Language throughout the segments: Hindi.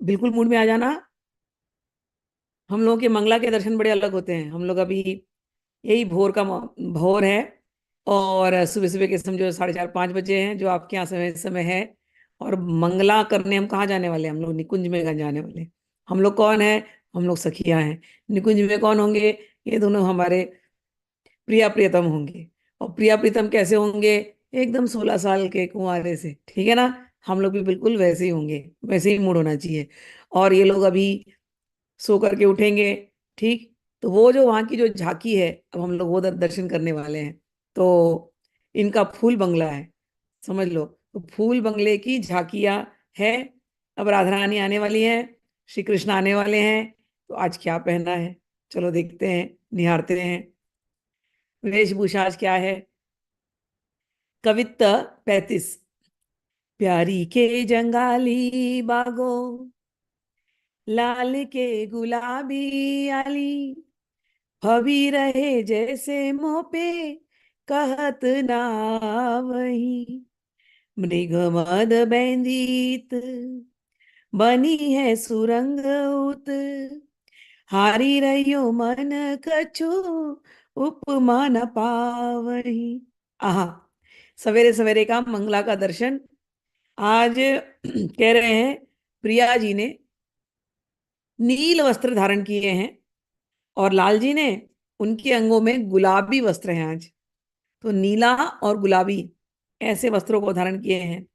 बिल्कुल मूड में आ जाना। हम लोगों के मंगला के दर्शन बड़े अलग होते हैं। हम लोग अभी यही भोर का भोर है, और सुबह सुबह के समझो 4:30-5 बजे हैं, जो आपके यहाँ समय है। और मंगला करने हम कहाँ जाने वाले हैं? हम लोग निकुंज में जाने वाले हैं। हम लोग कौन है? हम लोग सखियां हैं। निकुंज में कौन होंगे? ये दोनों हमारे प्रिया प्रियतम होंगे। और प्रिया प्रीतम कैसे होंगे? एकदम 16 साल के कुंवारे से, ठीक है ना। हम लोग भी बिल्कुल वैसे ही होंगे, वैसे ही मूड होना चाहिए। और ये लोग अभी सो करके उठेंगे, ठीक। तो वो जो वहां की जो झांकी है, अब हम लोग वो दर्शन करने वाले हैं। तो इनका फूल बंगला है, समझ लो। तो फूल बंगले की झांकियां है। अब राधा रानी आने वाली है, श्री कृष्ण आने वाले हैं। तो आज क्या पहना है? चलो देखते हैं, निहारते हैं। वेशभूषा आज क्या है? कवित्त 35। प्यारी के जंगाली बागों, लाल के गुलाबी आली, हबी रहे जैसे मुँह पे कहत ना वही, मृग मद बैंदित बनी है सुरंग उत, हारी रहियो मन कछु उपमा न पावही। आहा, सवेरे सवेरे का मंगला का दर्शन आज कह रहे हैं। प्रिया जी ने नील वस्त्र धारण किए हैं, और लाल जी ने, उनके अंगों में गुलाबी वस्त्र हैं आज। तो नीला और गुलाबी ऐसे वस्त्रों को धारण किए हैं।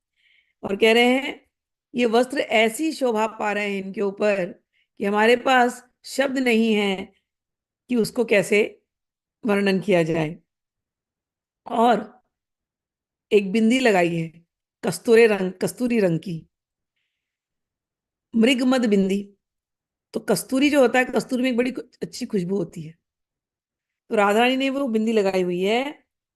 और कह रहे हैं ये वस्त्र ऐसी शोभा पा रहे हैं इनके ऊपर कि हमारे पास शब्द नहीं है कि उसको कैसे वर्णन किया जाए। और एक बिंदी लगाई है, कस्तूरी रंग की, मृगमद बिंदी। तो कस्तूरी जो होता है, कस्तूरी में एक बड़ी अच्छी खुशबू होती है। तो राधा रानी ने वो बिंदी लगाई हुई है।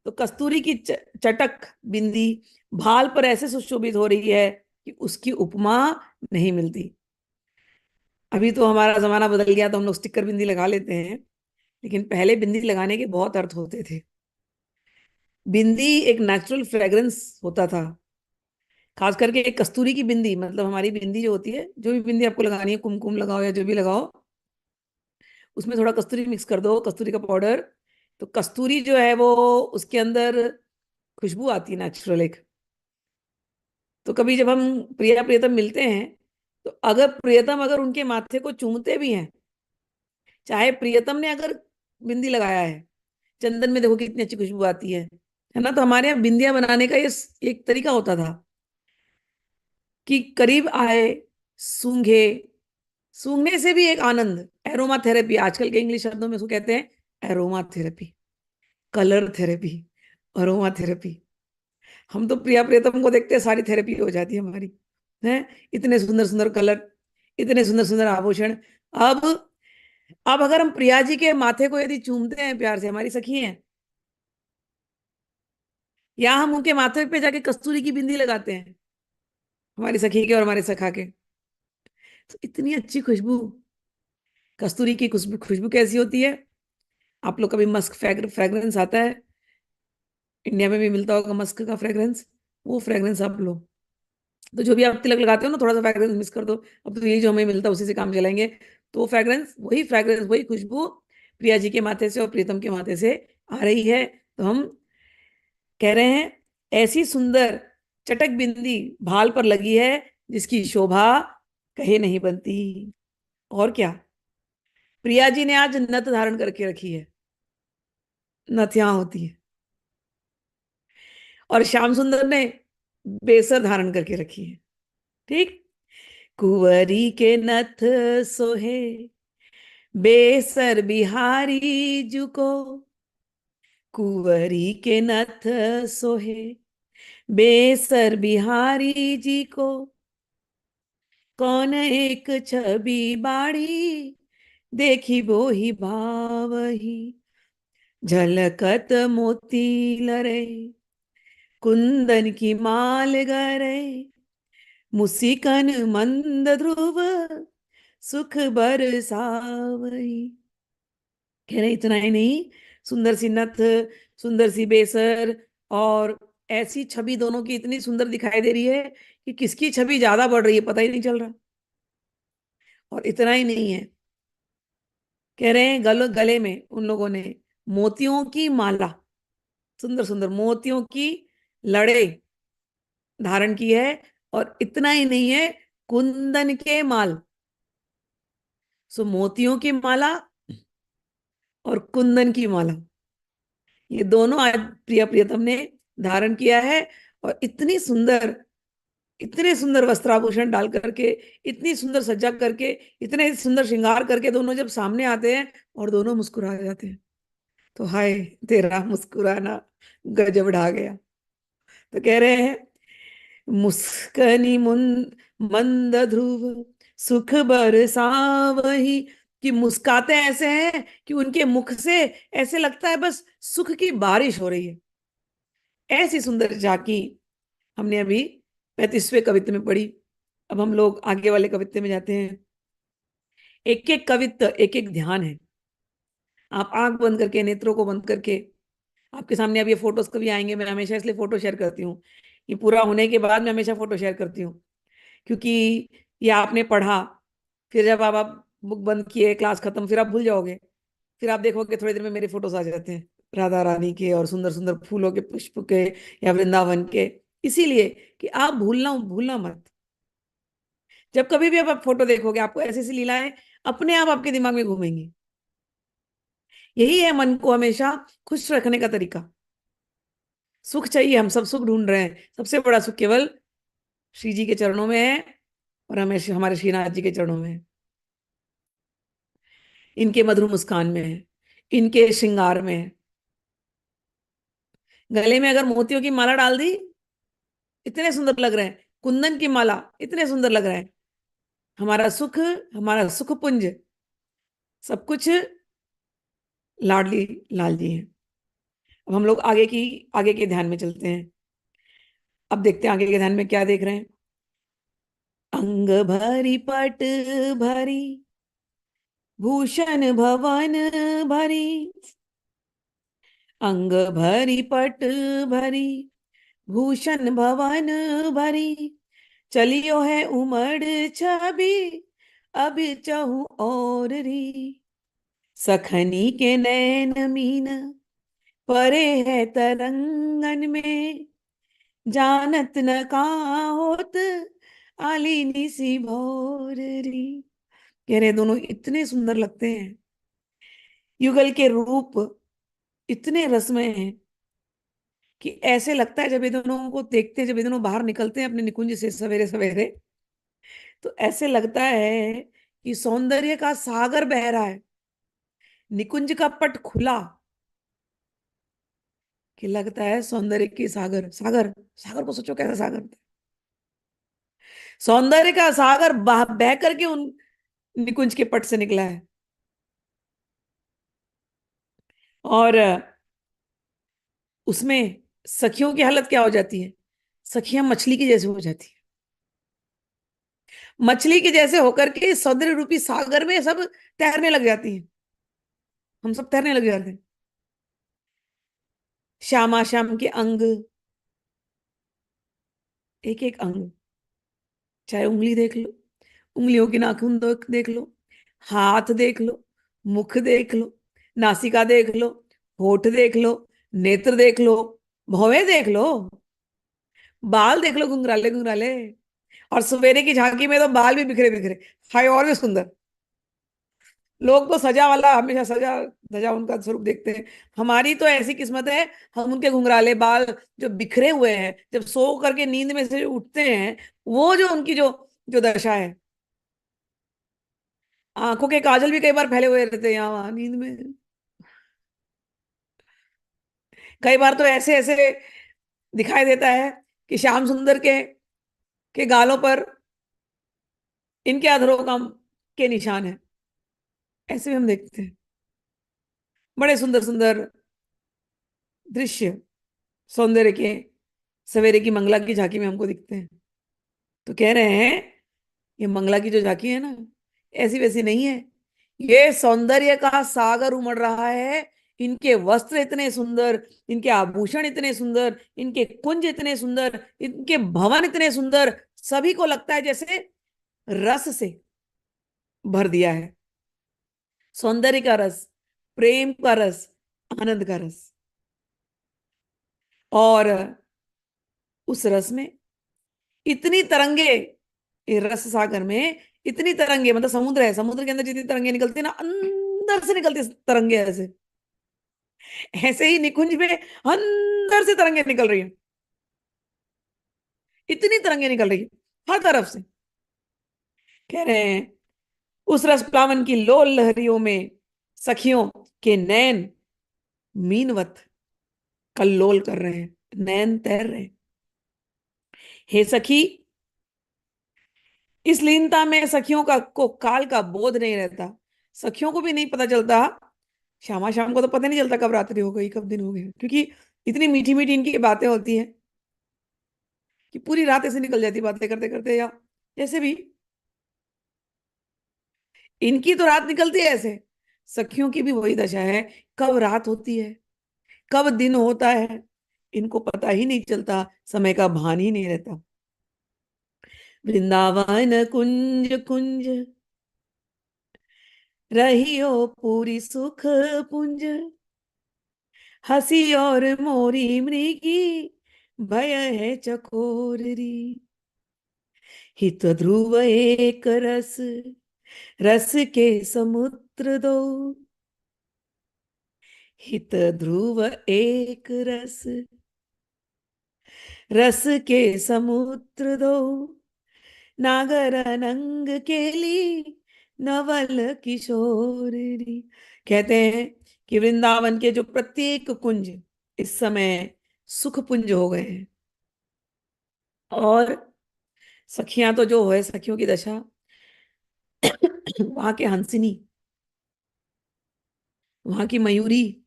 तो कस्तूरी की चटक बिंदी भाल पर ऐसे सुशोभित हो रही है कि उसकी उपमा नहीं मिलती। अभी तो हमारा जमाना बदल गया, तो हम लोग स्टिकर बिंदी लगा लेते हैं, लेकिन पहले बिंदी लगाने के बहुत अर्थ होते थे। बिंदी एक नेचुरल फ्रेग्रेंस होता था। खास करके एक कस्तूरी की बिंदी, मतलब हमारी बिंदी जो होती है, जो भी बिंदी आपको लगानी है, कुमकुम लगाओ या जो भी लगाओ, उसमें थोड़ा कस्तूरी मिक्स कर दो, कस्तूरी का पाउडर। तो कस्तूरी जो है वो, उसके अंदर खुशबू आती है नेचुरल एक। तो कभी जब हम प्रिया प्रियतम मिलते हैं, तो अगर प्रियतम अगर उनके माथे को चूमते भी हैं, चाहे प्रियतम ने अगर बिंदी लगाया है, चंदन में देखो कितनी अच्छी खुशबू आती है ना। तो हमारे यहाँ बिंदिया बनाने का ये एक तरीका होता था कि करीब आए, सूंघे। सूंघने से भी एक आनंद, एरोमा थेरेपी, आजकल के इंग्लिश शब्दों में उसको कहते हैं aroma therapy, colour therapy, aroma therapy. हम तो प्रिया प्रियतम को देखते हैं सारी थेरेपी हो जाती है हमारी, है। इतने सुंदर सुंदर कलर, इतने सुंदर सुंदर आभूषण। अब अब अगर हम प्रिया जी के माथे को यदि चूमते हैं प्यार से, हमारी सखी हैं, या हम उनके माथे पे जाके कस्तूरी की बिंदी लगाते हैं, हमारी सखी के और हमारे सखा के, तो इतनी अच्छी खुशबू। कस्तूरी की खुशबू, खुशबू कैसी होती है? आप लोग कभी मस्क फ्रेग्रेंस आता है, इंडिया में भी मिलता होगा मस्क का फ्रेग्रेंस, वो फ्रेग्रेंस आप लो। तो जो भी आप तिलक लगाते हो ना, थोड़ा सा फ्रेग्रेंस मिक्स कर दो। अब तो यही जो हमें मिलता है उसी से काम चलाएंगे। तो वो फ्रेग्रेंस वही खुशबू प्रिया जी के माथे से और प्रीतम के माथे से आ रही है। तो हम कह रहे हैं ऐसी सुंदर चटक बिंदी भाल पर लगी है, जिसकी शोभा कहे नहीं बनती। और क्या, प्रिया जी ने आज नथ धारण करके रखी है। नथ यहाँ होती है। और श्याम सुंदर ने बेसर धारण करके रखी है, ठीक। कुंवरी के नथ सोहे, बेसर बिहारी जुको, कुंवरी के नथ सोहे, बेसर बिहारी जी को, कौन एक छवि बाड़ी, देखी वो ही भावही, झलकत मोती लरे, कुंदन की माल गरे, मुसिकन मंद ध्रुव, सुख बरसावई। कह रहे इतना ही नहीं, सुंदर सी नथ, सुंदर सी बेसर, और ऐसी छवि दोनों की इतनी सुंदर दिखाई दे रही है कि किसकी छवि ज्यादा बढ़ रही है पता ही नहीं चल रहा। और इतना ही नहीं है, कह रहे हैं गले में उन लोगों ने मोतियों की माला, सुंदर सुंदर मोतियों की लड़े धारण की है। और इतना ही नहीं है, कुंदन के माल। सो मोतियों की माला और कुंदन की माला, ये दोनों आज प्रिया प्रियतम ने धारण किया है। और इतने सुंदर वस्त्राभूषण डाल करके, इतनी सुंदर सज्जा करके, इतने सुंदर श्रृंगार करके दोनों जब सामने आते हैं और दोनों मुस्कुरा जाते हैं, तो हाय, तेरा मुस्कुराना गजब ढा गया। तो कह रहे हैं, मुस्कनी मंद ध्रुव सुख बरसावही, कि मुस्काते ऐसे हैं कि उनके मुख से ऐसे लगता है बस सुख की बारिश हो रही है। ऐसी सुंदर झांकी हमने अभी 35वें कवित्त में पढ़ी। अब हम लोग आगे वाले कवित्त में जाते हैं। एक एक कवित्त एक एक ध्यान है। आप आंख बंद करके, नेत्रों को बंद करके, आपके सामने अब ये फोटोज कभी आएंगे, मैं हमेशा इसलिए फोटो शेयर करती हूँ, ये पूरा होने के बाद मैं हमेशा फोटो शेयर करती हूँ, क्योंकि ये आपने पढ़ा, फिर जब आप बुक बंद किए, क्लास खत्म, फिर आप भूल जाओगे। फिर आप देखोगे थोड़ी देर में मेरे फोटोज आ जाते हैं, राधा रानी के और सुंदर सुंदर फूलों के, पुष्प के, या वृंदावन के। इसीलिए कि आप भूलना भूलना मत। जब कभी भी आप फोटो देखोगे, आपको ऐसी ऐसी लीलाएं अपने आप आपके दिमाग में घूमेंगी। यही है मन को हमेशा खुश रखने का तरीका। सुख चाहिए, हम सब सुख ढूंढ रहे हैं, सबसे बड़ा सुख केवल श्री जी के चरणों में है, और हमें हमारे श्रीनाथ जी के चरणों में है। इनके मधुर मुस्कान में है, इनके श्रृंगार में है। गले में अगर मोतियों की माला डाल दी, इतने सुंदर लग रहे हैं। कुंदन की माला, इतने सुंदर लग रहे हैं। हमारा सुख, हमारा सुख पुंज, सब कुछ लाडली लाल जी हैं। अब हम लोग आगे के ध्यान में चलते हैं। अब देखते हैं आगे के ध्यान में क्या देख रहे हैं। अंग भरी पट भरी, भूषण भवन भरी, अंग भरी पट भरी, भूषण भवन भरी, चलियो है उमड़ छवि, अभी चहु और री, सखनी के नैन मीन परे है तरंगन में, जानत न कहाँ होत आलीनी सी भौरी। कह रहे दोनों इतने सुंदर लगते हैं, युगल के रूप इतने रसमय हैं कि ऐसे लगता है, जब ये दोनों को देखते हैं, जब ये दोनों बाहर निकलते हैं अपने निकुंज से सवेरे सवेरे, तो ऐसे लगता है कि सौंदर्य का सागर बह रहा है, निकुंज का पट खुला, कि लगता है सौंदर्य की सागर, सागर सागर को सोचो कैसा सागर होता है। सौंदर्य का सागर बह करके उन निकुंज के पट से निकला है। और उसमें सखियों की हालत क्या हो जाती है, सखियां मछली की जैसे हो जाती है, मछली के जैसे होकर के सौंदर्य रूपी सागर में सब तैरने लग जाती हैं। हम सब तैरने लग जाते हैं। श्यामा श्याम के अंग, एक एक अंग, चाहे उंगली देख लो, उंगलियों की नाखून देख लो, हाथ देख लो, मुख देख लो, नासिका देख लो, होठ देख लो, नेत्र देख लो, भौहें देख लो, बाल देख लो घुंघराले घुंघराले। और सवेरे की झांकी में तो बाल भी बिखरे बिखरे, हाय और भी सुंदर। लोग तो सजा वाला, हमेशा सजा धजा उनका स्वरूप देखते हैं। हमारी तो ऐसी किस्मत है, हम उनके घुंघराले बाल जो बिखरे हुए हैं, जब सो करके नींद में से उठते हैं, वो जो उनकी जो जो दशा है, आंखों के काजल भी कई बार फैले हुए रहते हैं यहाँ वहां नींद में। कई बार तो ऐसे ऐसे दिखाई देता है कि श्याम सुंदर के गालों पर इनके अधरों का के निशान है। ऐसे भी हम देखते हैं बड़े सुंदर सुंदर दृश्य, सौंदर्य के सवेरे की मंगला की झांकी में हमको दिखते हैं। तो कह रहे हैं, ये मंगला की जो झांकी है ना, ऐसी वैसी नहीं है, ये सौंदर्य का सागर उमड़ रहा है। इनके वस्त्र इतने सुंदर, इनके आभूषण इतने सुंदर, इनके कुंज इतने सुंदर, इनके भवन इतने सुंदर, सभी को लगता है जैसे रस से भर दिया है। सौंदर्य का रस, प्रेम का रस, आनंद का रस। और उस रस में इतनी तरंगे, ये रस सागर में इतनी तरंगे, मतलब समुद्र है, समुद्र के अंदर जितनी तरंगे निकलती है ना, अंदर से निकलती है तरंगे ऐसे। ऐसे ही निकुंज में अंदर से तरंगे निकल रही हैं। इतनी तरंगे निकल रही है हर तरफ से। कह रहे हैं उस रस प्लावन की लोल लहरियों में सखियों के नैन मीनवत कल्लोल कर रहे हैं, नैन तैर रहे हैं। हे सखी, इस लीनता में सखियों का को काल का बोध नहीं रहता। सखियों को भी नहीं पता चलता, श्यामा शाम को तो पता नहीं चलता कब रात्रि हो गई कब दिन हो गया, क्योंकि इतनी मीठी मीठी इनकी बातें होती हैं कि पूरी रात ऐसे निकल जाती बातें करते करते, या जैसे भी। इनकी तो रात निकलती है ऐसे, सखियों की भी वही दशा है। कब रात होती है, कब दिन होता है, इनको पता ही नहीं चलता, समय का भान ही नहीं रहता। वृंदावन कुंज कुंज रही हो पूरी सुख पुंज, हंसी और मोरी मृगी भय है चकोरी। हित ध्रुव एक रस, रस के समुद्र दो। हित ध्रुव एक रस, रस के समुद्र दो। नागर नंग केली नवल किशोरी। कहते हैं कि वृंदावन के जो प्रत्येक कुंज इस समय सुख पुंज हो गए हैं। और सखियां तो जो है, सखियों की दशा, वहां के हंसिनी, वहां की मयूरी,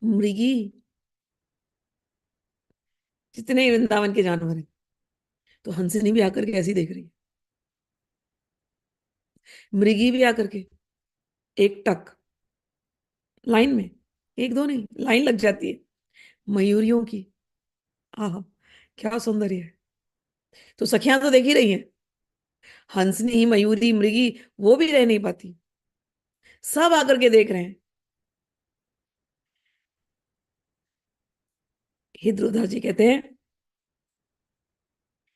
मृगी, जितने वृंदावन के जानवर हैं, तो हंसिनी भी आकर के ऐसी देख रही है, मृगी भी आकर के एक टक लाइन में, एक दो नहीं, लाइन लग जाती है मयूरियों की। आहा, क्या सौंदर्य है। तो सखियां तो देख ही रही हैं, हंसनी मयूरी मृगी वो भी रह नहीं पाती, सब आकर के देख रहे हैं। हे ध्रुवधार जी कहते हैं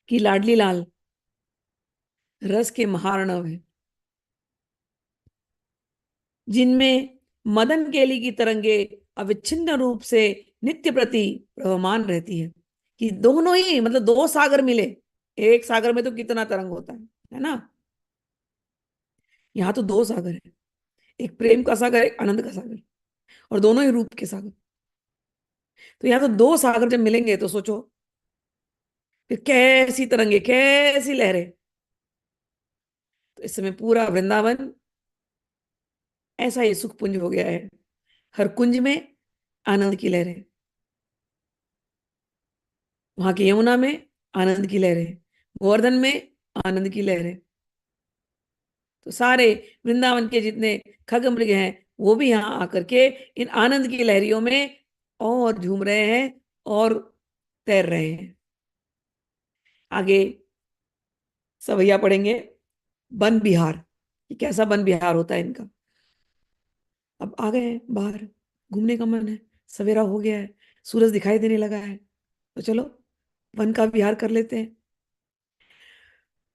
कि लाडली लाल रस के महार्णव है, जिनमें मदन केली की तरंगे अविच्छिन्न रूप से नित्य प्रति प्रवहमान रहती है। कि दोनों ही, मतलब दो सागर मिले, एक सागर में तो कितना तरंग होता है ना। यहाँ तो दो सागर है, एक प्रेम का सागर, एक आनंद का सागर, और दोनों ही रूप के सागर। तो यहाँ तो दो सागर जब मिलेंगे तो सोचो फिर कैसी तरंगे, कैसी लहरें। तो इस समय पूरा वृंदावन ऐसा ही सुखपुंज हो गया है। हर कुंज में आनंद की लहरें, वहां की यमुना में आनंद की लहरें, गोवर्धन में आनंद की लहरें। तो सारे वृंदावन के जितने खग मृग हैं वो भी यहाँ आकर के इन आनंद की लहरियों में और झूम रहे हैं और तैर रहे हैं। आगे सवैया पढ़ेंगे वन विहार, कि कैसा वन विहार होता है इनका। अब आ गए हैं बाहर, घूमने का मन है, सवेरा हो गया है, सूरज दिखाई देने लगा है, तो चलो वन का विहार कर लेते हैं।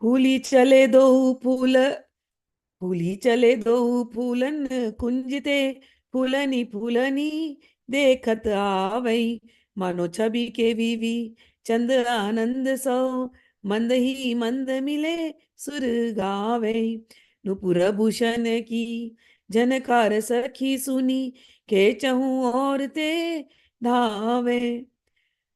फूली चले दो फूल, फूली चले दो फूलन कुंजते, फूलनी फूलनी देखत आवई। मानो छवि के बीवी चंद आनंद सो, मंद ही मंद मिले सुर गावे। नुपुर भूषण की झनकार सखी सुनी, के चहु और ते धावे।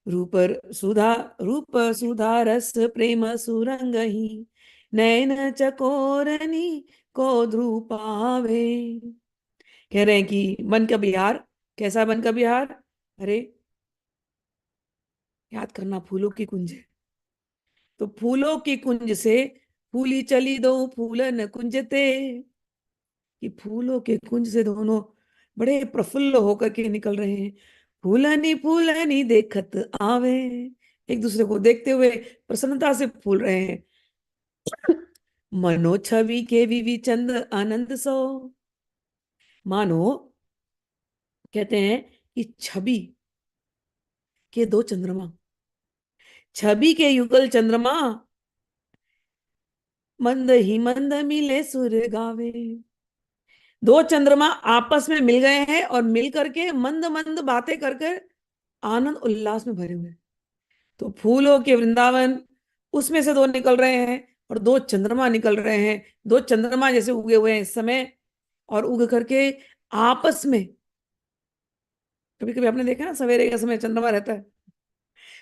रूप सुधा, रूप सुधा रस प्रेम सुरंग ही, नैन चकोरनी को ध्रुव पावे। कह रहे हैं कि मन का बिहार, कैसा मन का बिहार? अरे याद करना, फूलों की कुंज है, तो फूलों की कुंज से फूली चली दो फूलन कुंजते, कि फूलों के कुंज से दोनों बड़े प्रफुल्ल होकर के निकल रहे हैं। फूलनी फूलनी देखत आवे, एक दूसरे को देखते हुए प्रसन्नता से फूल रहे हैं। मनो छवि के विवि चंद आनंद सो। मानो, कहते हैं कि छवि के दो चंद्रमा, छवि के युगल चंद्रमा, मंद ही मंद मिले सुर गावे। दो चंद्रमा आपस में मिल गए हैं और मिल करके मंद मंद बातें कर कर आनंद उल्लास में भरे हुए हैं। तो फूलों के वृंदावन, उसमें से दो निकल रहे हैं और दो चंद्रमा निकल रहे हैं। दो चंद्रमा जैसे उगे हुए हैं इस समय, और उग करके आपस में, कभी कभी आपने देखा ना सवेरे का समय चंद्रमा रहता है,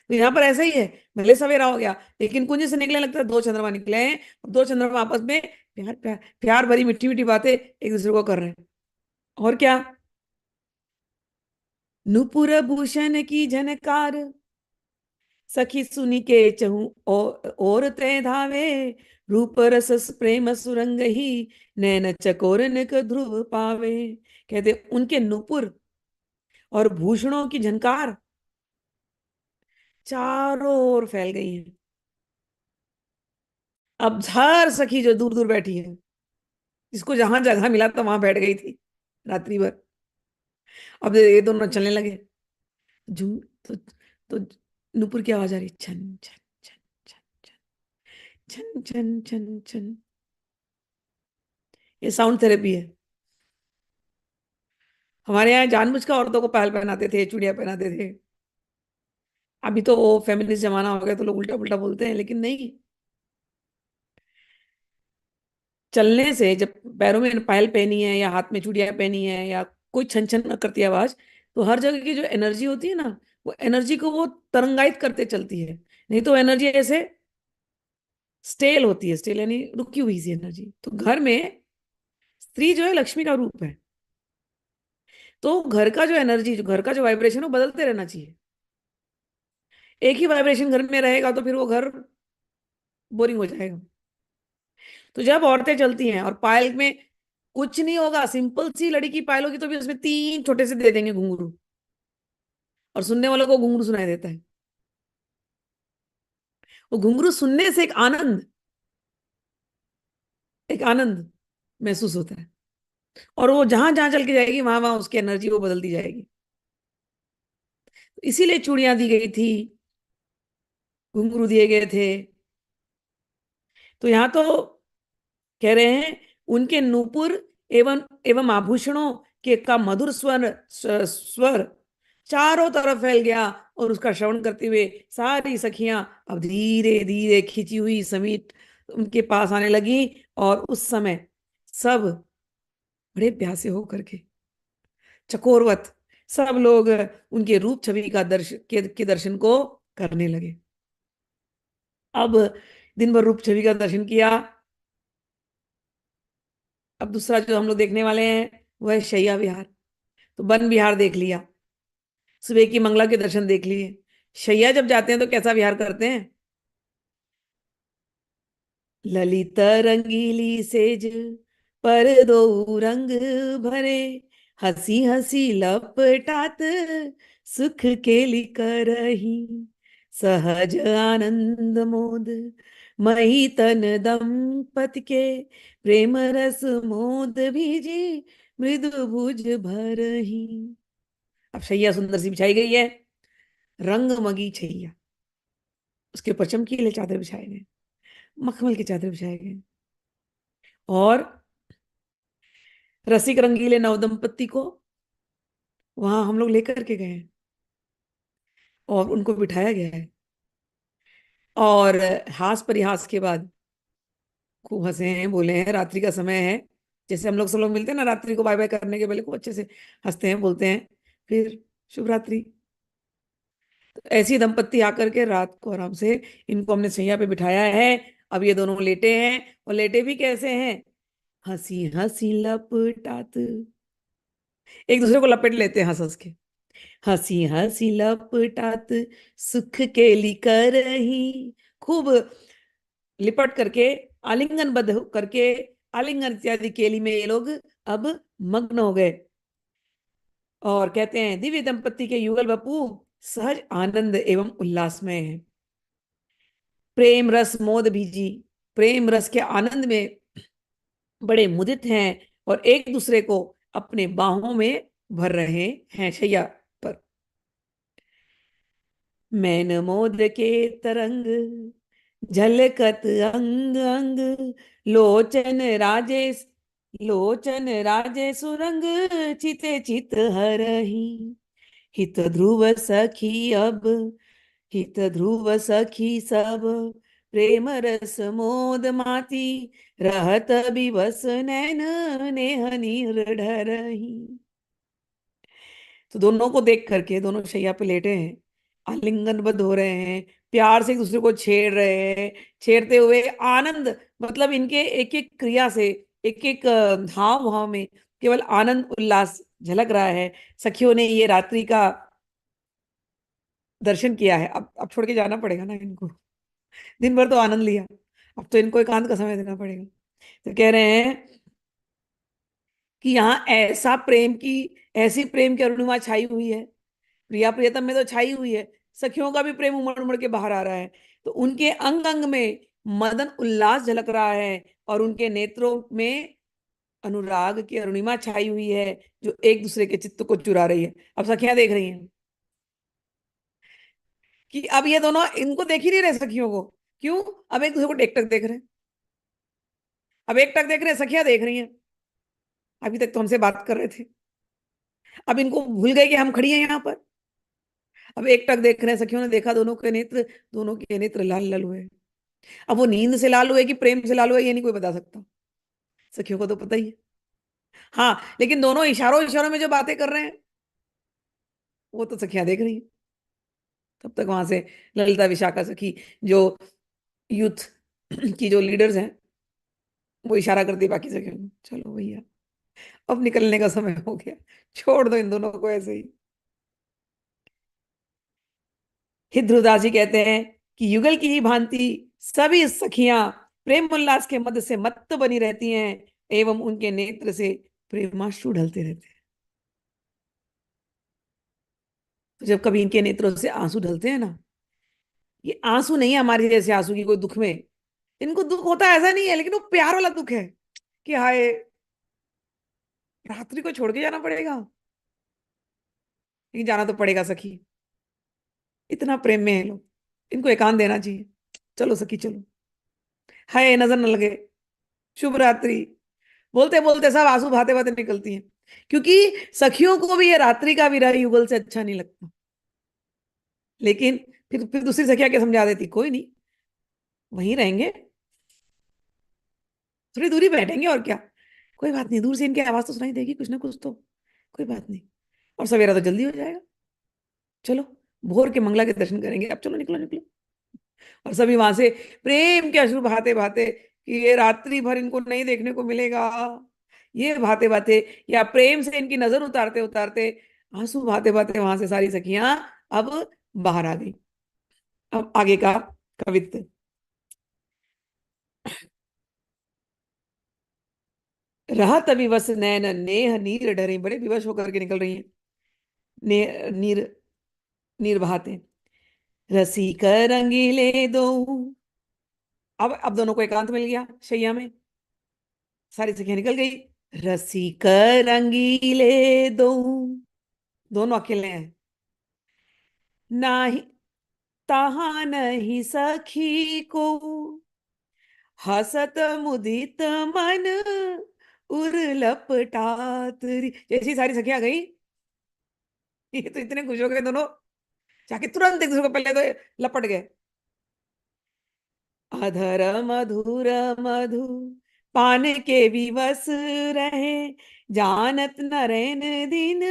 तो यहाँ पर ऐसा ही है। भले सवेरा हो गया लेकिन कुंज से निकलने लगता है, दो चंद्रमा निकले हैं और दो चंद्रमा आपस में प्यार प्यार प्यार भरी मीठी मीठी बातें एक दूसरे को कर रहे हैं। और क्या, नुपुर भूषण की झनकार, सखी सुनी के चहु और ते धावे। रूप रस प्रेम सुरंग ही, नैन चकोरन क ध्रुव पावे। कहते उनके नुपुर और भूषणों की झनकार चारों ओर फैल गई है। अब हर सखी जो दूर दूर बैठी है, जिसको जहां जगह मिला तो वहां बैठ गई थी रात्रि भर, अब ये दोनों चलने लगे। झुम, तो नुपुर की आवाज आ रही, छन छन छन छन छन छन छन छन। ये साउंड थेरेपी है। हमारे यहाँ जानबूझ कर औरतों को पायल पहनाते थे, चूड़ियां पहनाते थे। अभी तो वो फेमिनिस्ट जमाना हो गया तो लोग उल्टा पुल्टा बोलते हैं, लेकिन नहीं। चलने से, जब पैरों में पायल पहनी है या हाथ में चूड़ियां पहनी है या कोई छन छन करती है आवाज, तो हर जगह की जो एनर्जी होती है ना, वो एनर्जी को वो तरंगायित करते चलती है। नहीं तो एनर्जी ऐसे स्टेल होती है, स्टेल यानी रुकी हुई सी एनर्जी। तो घर में स्त्री जो है लक्ष्मी का रूप है। तो घर का जो एनर्जी, जो घर का जो वाइब्रेशन, वो बदलते रहना चाहिए। एक ही वाइब्रेशन घर में रहेगा तो फिर वो घर बोरिंग हो जाएगा। तो जब औरतें चलती हैं और पायल में कुछ नहीं होगा, सिंपल सी लड़ी की पायल होगी तो भी उसमें तीन छोटे से दे देंगे घुंघरू, और सुनने वालों को घुंघरू सुनाई देता है। वो घुंघरू सुनने से एक आनंद महसूस होता है। और वो जहां जहां चल के जाएगी वहां वहां उसकी एनर्जी वो बदलती जाएगी। तो इसीलिए चूड़ियां दी गई थी, घुंघरू दिए गए थे। तो यहाँ तो कह रहे हैं उनके नूपुर एवं एवं आभूषणों के का मधुर स्वर चारों तरफ फैल गया। और उसका श्रवण करते हुए सारी सखियां अब धीरे धीरे खिंची हुई समीप उनके पास आने लगी। और उस समय सब बड़े प्यासे होकर के, चकोरवत, सब लोग उनके रूप छवि का के दर्शन को करने लगे। अब दिन भर रूप छवि का दर्शन किया। अब दूसरा जो हम लोग देखने वाले हैं वो है शैया विहार। तो वन विहार देख लिया, सुबह की मंगला के दर्शन देख लिए। शैया जब जाते हैं तो कैसा विहार करते हैं? ललित रंगीली सेज पर दो रंग भरे, हंसी हंसी लपटात सुख केली करही। सहज आनंद मोद मही तन दंपति के, प्रेम रस मोद भीजी मृदु भुज भरही। अब शैया सुंदर सी बिछाई गई है, रंग मगी छैया, उसके ऊपर चमकीले चादर बिछाए गए, मखमल के चादर बिछाए गए। और रसिक रंगीले नवदंपति को वहां हम लोग लेकर के गए हैं और उनको बिठाया गया है। और हास परिहास के बाद खूब हंसे हैं, बोले हैं। रात्रि का समय है, जैसे हम लोग सब लोग मिलते हैं ना रात्रि को बाय बाय करने के पहले, खूब अच्छे से हंसते हैं, बोलते हैं, फिर शुभ रात्रि। तो ऐसी दंपत्ति आकर के रात को आराम से इनको हमने सैया पे बिठाया है। अब ये दोनों लेटे हैं, और लेटे भी कैसे हैं? हंसी हंसी लपटात, एक दूसरे को लपेट लेते हैं हंस हंस के। हंसी हंसी लपटात सुख केली करही, खूब लिपट करके, आलिंगन बद्ध करके, आलिंगन इत्यादि केली में ये लोग अब मग्न हो गए। और कहते हैं दिव्य दंपति के युगल बपू सहज आनंद एवं उल्लास में है। प्रेम रस मोद भीजी, प्रेम रस के आनंद में बड़े मुदित हैं और एक दूसरे को अपने बाहों में भर रहे हैं शैया पर। मैन मोद के तरंग झलकत अंग अंग, लोचन राजेश लोचन राजे सुरंग, चिते चित हरही। हित ध्रुव सखी अब हित ध्रुव सखी सब, प्रेम रस मोद माती, रहत विवश नैन नेह नीर ढरही। तो दोनों को देख करके दोनों शैया पे लेटे हैं, आलिंगनबद्ध हो रहे हैं, प्यार से एक दूसरे को छेड़ रहे हैं। छेड़ते हुए आनंद, मतलब इनके एक एक क्रिया से, एक एक हाव भाव में केवल आनंद उल्लास झलक रहा है। सखियों ने ये रात्रि का दर्शन किया है, अब छोड़ के जाना पड़ेगा ना इनको। दिन भर तो आनंद लिया, अब तो इनको एकांत का समय देना पड़ेगा। तो कह रहे हैं कि यहाँ ऐसी प्रेम की अरुणिमा छाई हुई है, प्रिया प्रियतम में तो छाई हुई है, सखियों का भी प्रेम उमड़ उमड़ के बाहर आ रहा है। तो उनके अंग अंग में मदन उल्लास झलक रहा है और उनके नेत्रों में अनुराग की अरुणिमा छाई हुई है, जो एक दूसरे के चित्त को चुरा रही है। अब सखियां देख रही हैं कि अब ये दोनों इनको देख ही नहीं रहे सखियों को। क्यों? अब एक दूसरे को टेक टक देख रहे हैं। अब एक टक देख रहे हैं, सखियां देख रही हैं। अभी तक तो हमसे बात कर रहे थे, अब इनको भूल गए कि हम खड़ी हैं यहाँ पर। अब एक टक देख रहे हैं, सखियों ने देखा, दोनों के नेत्र लाल लाल हुए। अब वो नींद से लाल हुए कि प्रेम से लाल हुए, ये नहीं कोई बता सकता, सखियों को तो पता ही है। हाँ, लेकिन दोनों इशारों इशारों में जो बातें कर रहे हैं, वो तो सखियां देख रही हैं। तब तक वहां से ललिता विशाखा सखी, जो यूथ की जो लीडर्स हैं, वो इशारा करती है बाकी सखियों को, चलो भैया अब निकलने का समय हो गया, छोड़ दो इन दोनों को ऐसे ही। हित ध्रुवदास जी कहते हैं कि युगल की ही भांति सभी सखियां प्रेम उल्लास के मद से मत्त बनी रहती हैं, एवं उनके नेत्र से प्रेमाश्रु ढलते रहते हैं। तो जब कभी इनके नेत्रों से आंसू ढलते हैं ना, ये आंसू नहीं है हमारे जैसे आंसू की कोई दुख में, इनको दुख होता है ऐसा नहीं है, लेकिन वो प्यार वाला दुख है कि हाय, रात्रि को छोड़ के जाना पड़ेगा, लेकिन जाना तो पड़ेगा सखी, इतना प्रेम में है लोग, इनको एकांत देना चाहिए, चलो सखी चलो, हाय नजर न लगे, शुभ रात्रि। बोलते बोलते सब आंसू बहाते बहाते निकलती हैं, क्योंकि सखियों को भी ये रात्रि का विरह युगल से अच्छा नहीं लगता। लेकिन फिर दूसरी सखिया क्या समझा देती, कोई नहीं, वहीं रहेंगे, थोड़ी दूरी बैठेंगे और क्या, कोई बात नहीं, दूर से इनकी आवाज तो सुनाई देगी कुछ ना कुछ तो, कोई बात नहीं, और सवेरा तो जल्दी हो जाएगा, चलो भोर के मंगला के दर्शन करेंगे, अब चलो निकलो निकलो। और सभी वहां से प्रेम के अश्रु बहाते बहाते कि ये रात्रि भर इनको नहीं देखने को मिलेगा, ये बहाते बहाते या प्रेम से इनकी नजर उतारते उतारते, आंसू बहाते बहाते वहां से सारी सखियां अब बाहर आ गई। अब आगे का कवित्व। रहत विवश नैन नेह नीर डरे, बड़े विवश होकर के निकल रही हैं, नीर नीर बहाते। रसिक रंगीले दो, अब दोनों को एकांत मिल गया शैया में, सारी सखियां निकल गई। रसिक रंगीले दो, दोनों अकेले हैं, नाही तहा नहीं सखी को, हसत मुदित मन उर लपटात री। जैसी सारी सखियां गई, ये तो इतने खुश हो गए दोनों, जाके तुरंत एक दूसरे को पहले तो लपट गए। अधर मधुर मधु पान के विवश रहे, जानत नरैन दिन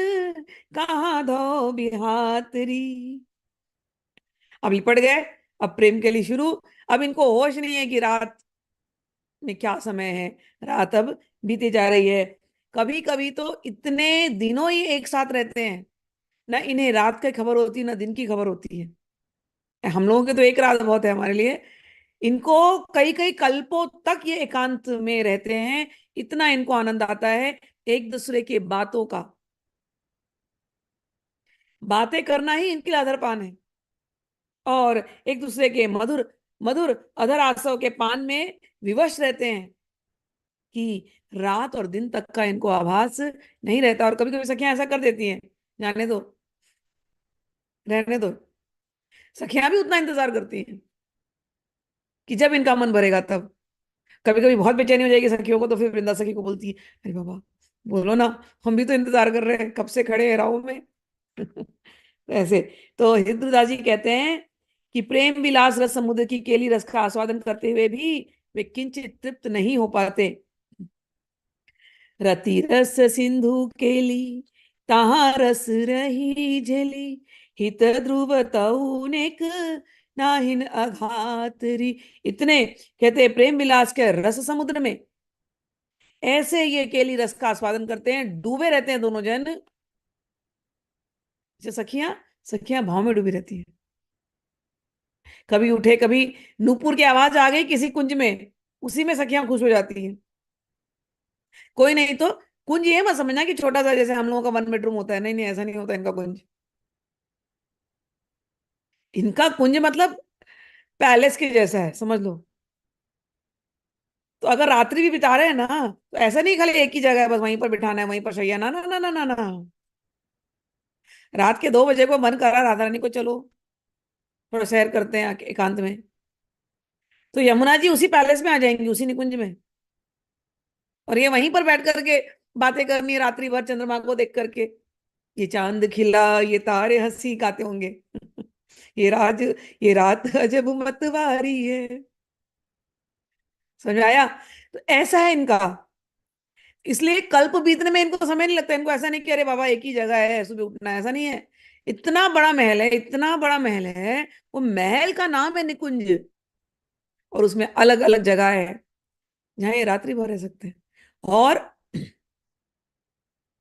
कहाँ धो बिहातरी। अब लिपट गए, अब प्रेम के लिए शुरू। अब इनको होश नहीं है कि रात में क्या समय है, रात अब बीती जा रही है। कभी कभी तो इतने दिनों ही एक साथ रहते हैं, ना इन्हें रात की खबर होती ना दिन की खबर होती है। हम लोगों के तो एक रात बहुत है हमारे लिए, इनको कई कई कल्पों तक ये एकांत में रहते हैं, इतना इनको आनंद आता है एक दूसरे के बातों का। बातें करना ही इनके लिए आदर पान है, और एक दूसरे के मधुर मधुर अधर आसव के पान में विवश रहते हैं कि रात और दिन तक का इनको आभास नहीं रहता। और कभी कभी सखियां ऐसा कर देती हैं, जाने दो, रहने दो। सखियां भी उतना इंतजार करती हैं कि जब इनका मन भरेगा तब। कभी कभी बहुत बेचैनी हो जाएगी सखियों को, तो फिर वृंदा सखी को बोलती है, अरे बाबा बोलो ना, हम भी तो इंतजार कर रहे हैं, कब से खड़े हैं राहों में। ऐसे। तो हिंदुदास जी कहते हैं कि प्रेम विलास रस समुद्र की केली रस का आस्वादन करते हुए भी वे किंचित तृप्त नहीं हो पाते। रति रस सिंधु केली तहाँ रस रही झेली, हित ध्रुव तउनेक नाहिन अघात री। इतने कहते प्रेम विलास के रस समुद्र में ऐसे ये केली रस का आस्वादन करते हैं, डूबे रहते हैं दोनों जन। जैसे सखियां, सखियां भाव में डूबी रहती हैं। कभी उठे, कभी नूपुर की आवाज आ गई किसी कुंज में, उसी में सखियां खुश हो जाती हैं। कोई नहीं तो कुंज ये मत समझना कि छोटा सा जैसे हम लोगों का 1 बेडरूम होता है, नहीं नहीं, ऐसा नहीं होता इनका कुंज। इनका कुंज मतलब पैलेस के जैसा है, समझ लो। तो अगर रात्रि भी बिता रहे हैं ना, तो ऐसा नहीं खाली एक ही जगह है बस वहीं पर बिठाना है, वहीं पर शैया, ना ना ना ना ना ना। रात के 2 बजे को मन करा राधा रानी को चलो थोड़ा सैर करते हैं एकांत में, तो यमुना जी उसी पैलेस में आ जाएंगी, उसी निकुंज में। और ये वहीं पर बैठ करके बातें करनी है रात्रि भर चंद्रमा को देख करके। ये चांद खिला, ये तारे हंसी गाते होंगे। ये राज, ये रात अजब मतवारी है। समझ में आया? तो ऐसा है इनका। इसलिए कल्प बीतने में इनको समय नहीं लगता। इनको ऐसा नहीं कि अरे बाबा एक ही जगह है, सुबह उठना है, ऐसा नहीं है। इतना बड़ा महल है, इतना बड़ा महल है, वो महल का नाम है निकुंज। और उसमें अलग अलग जगह है जहाँ ये रात्रि भर रह सकते हैं। और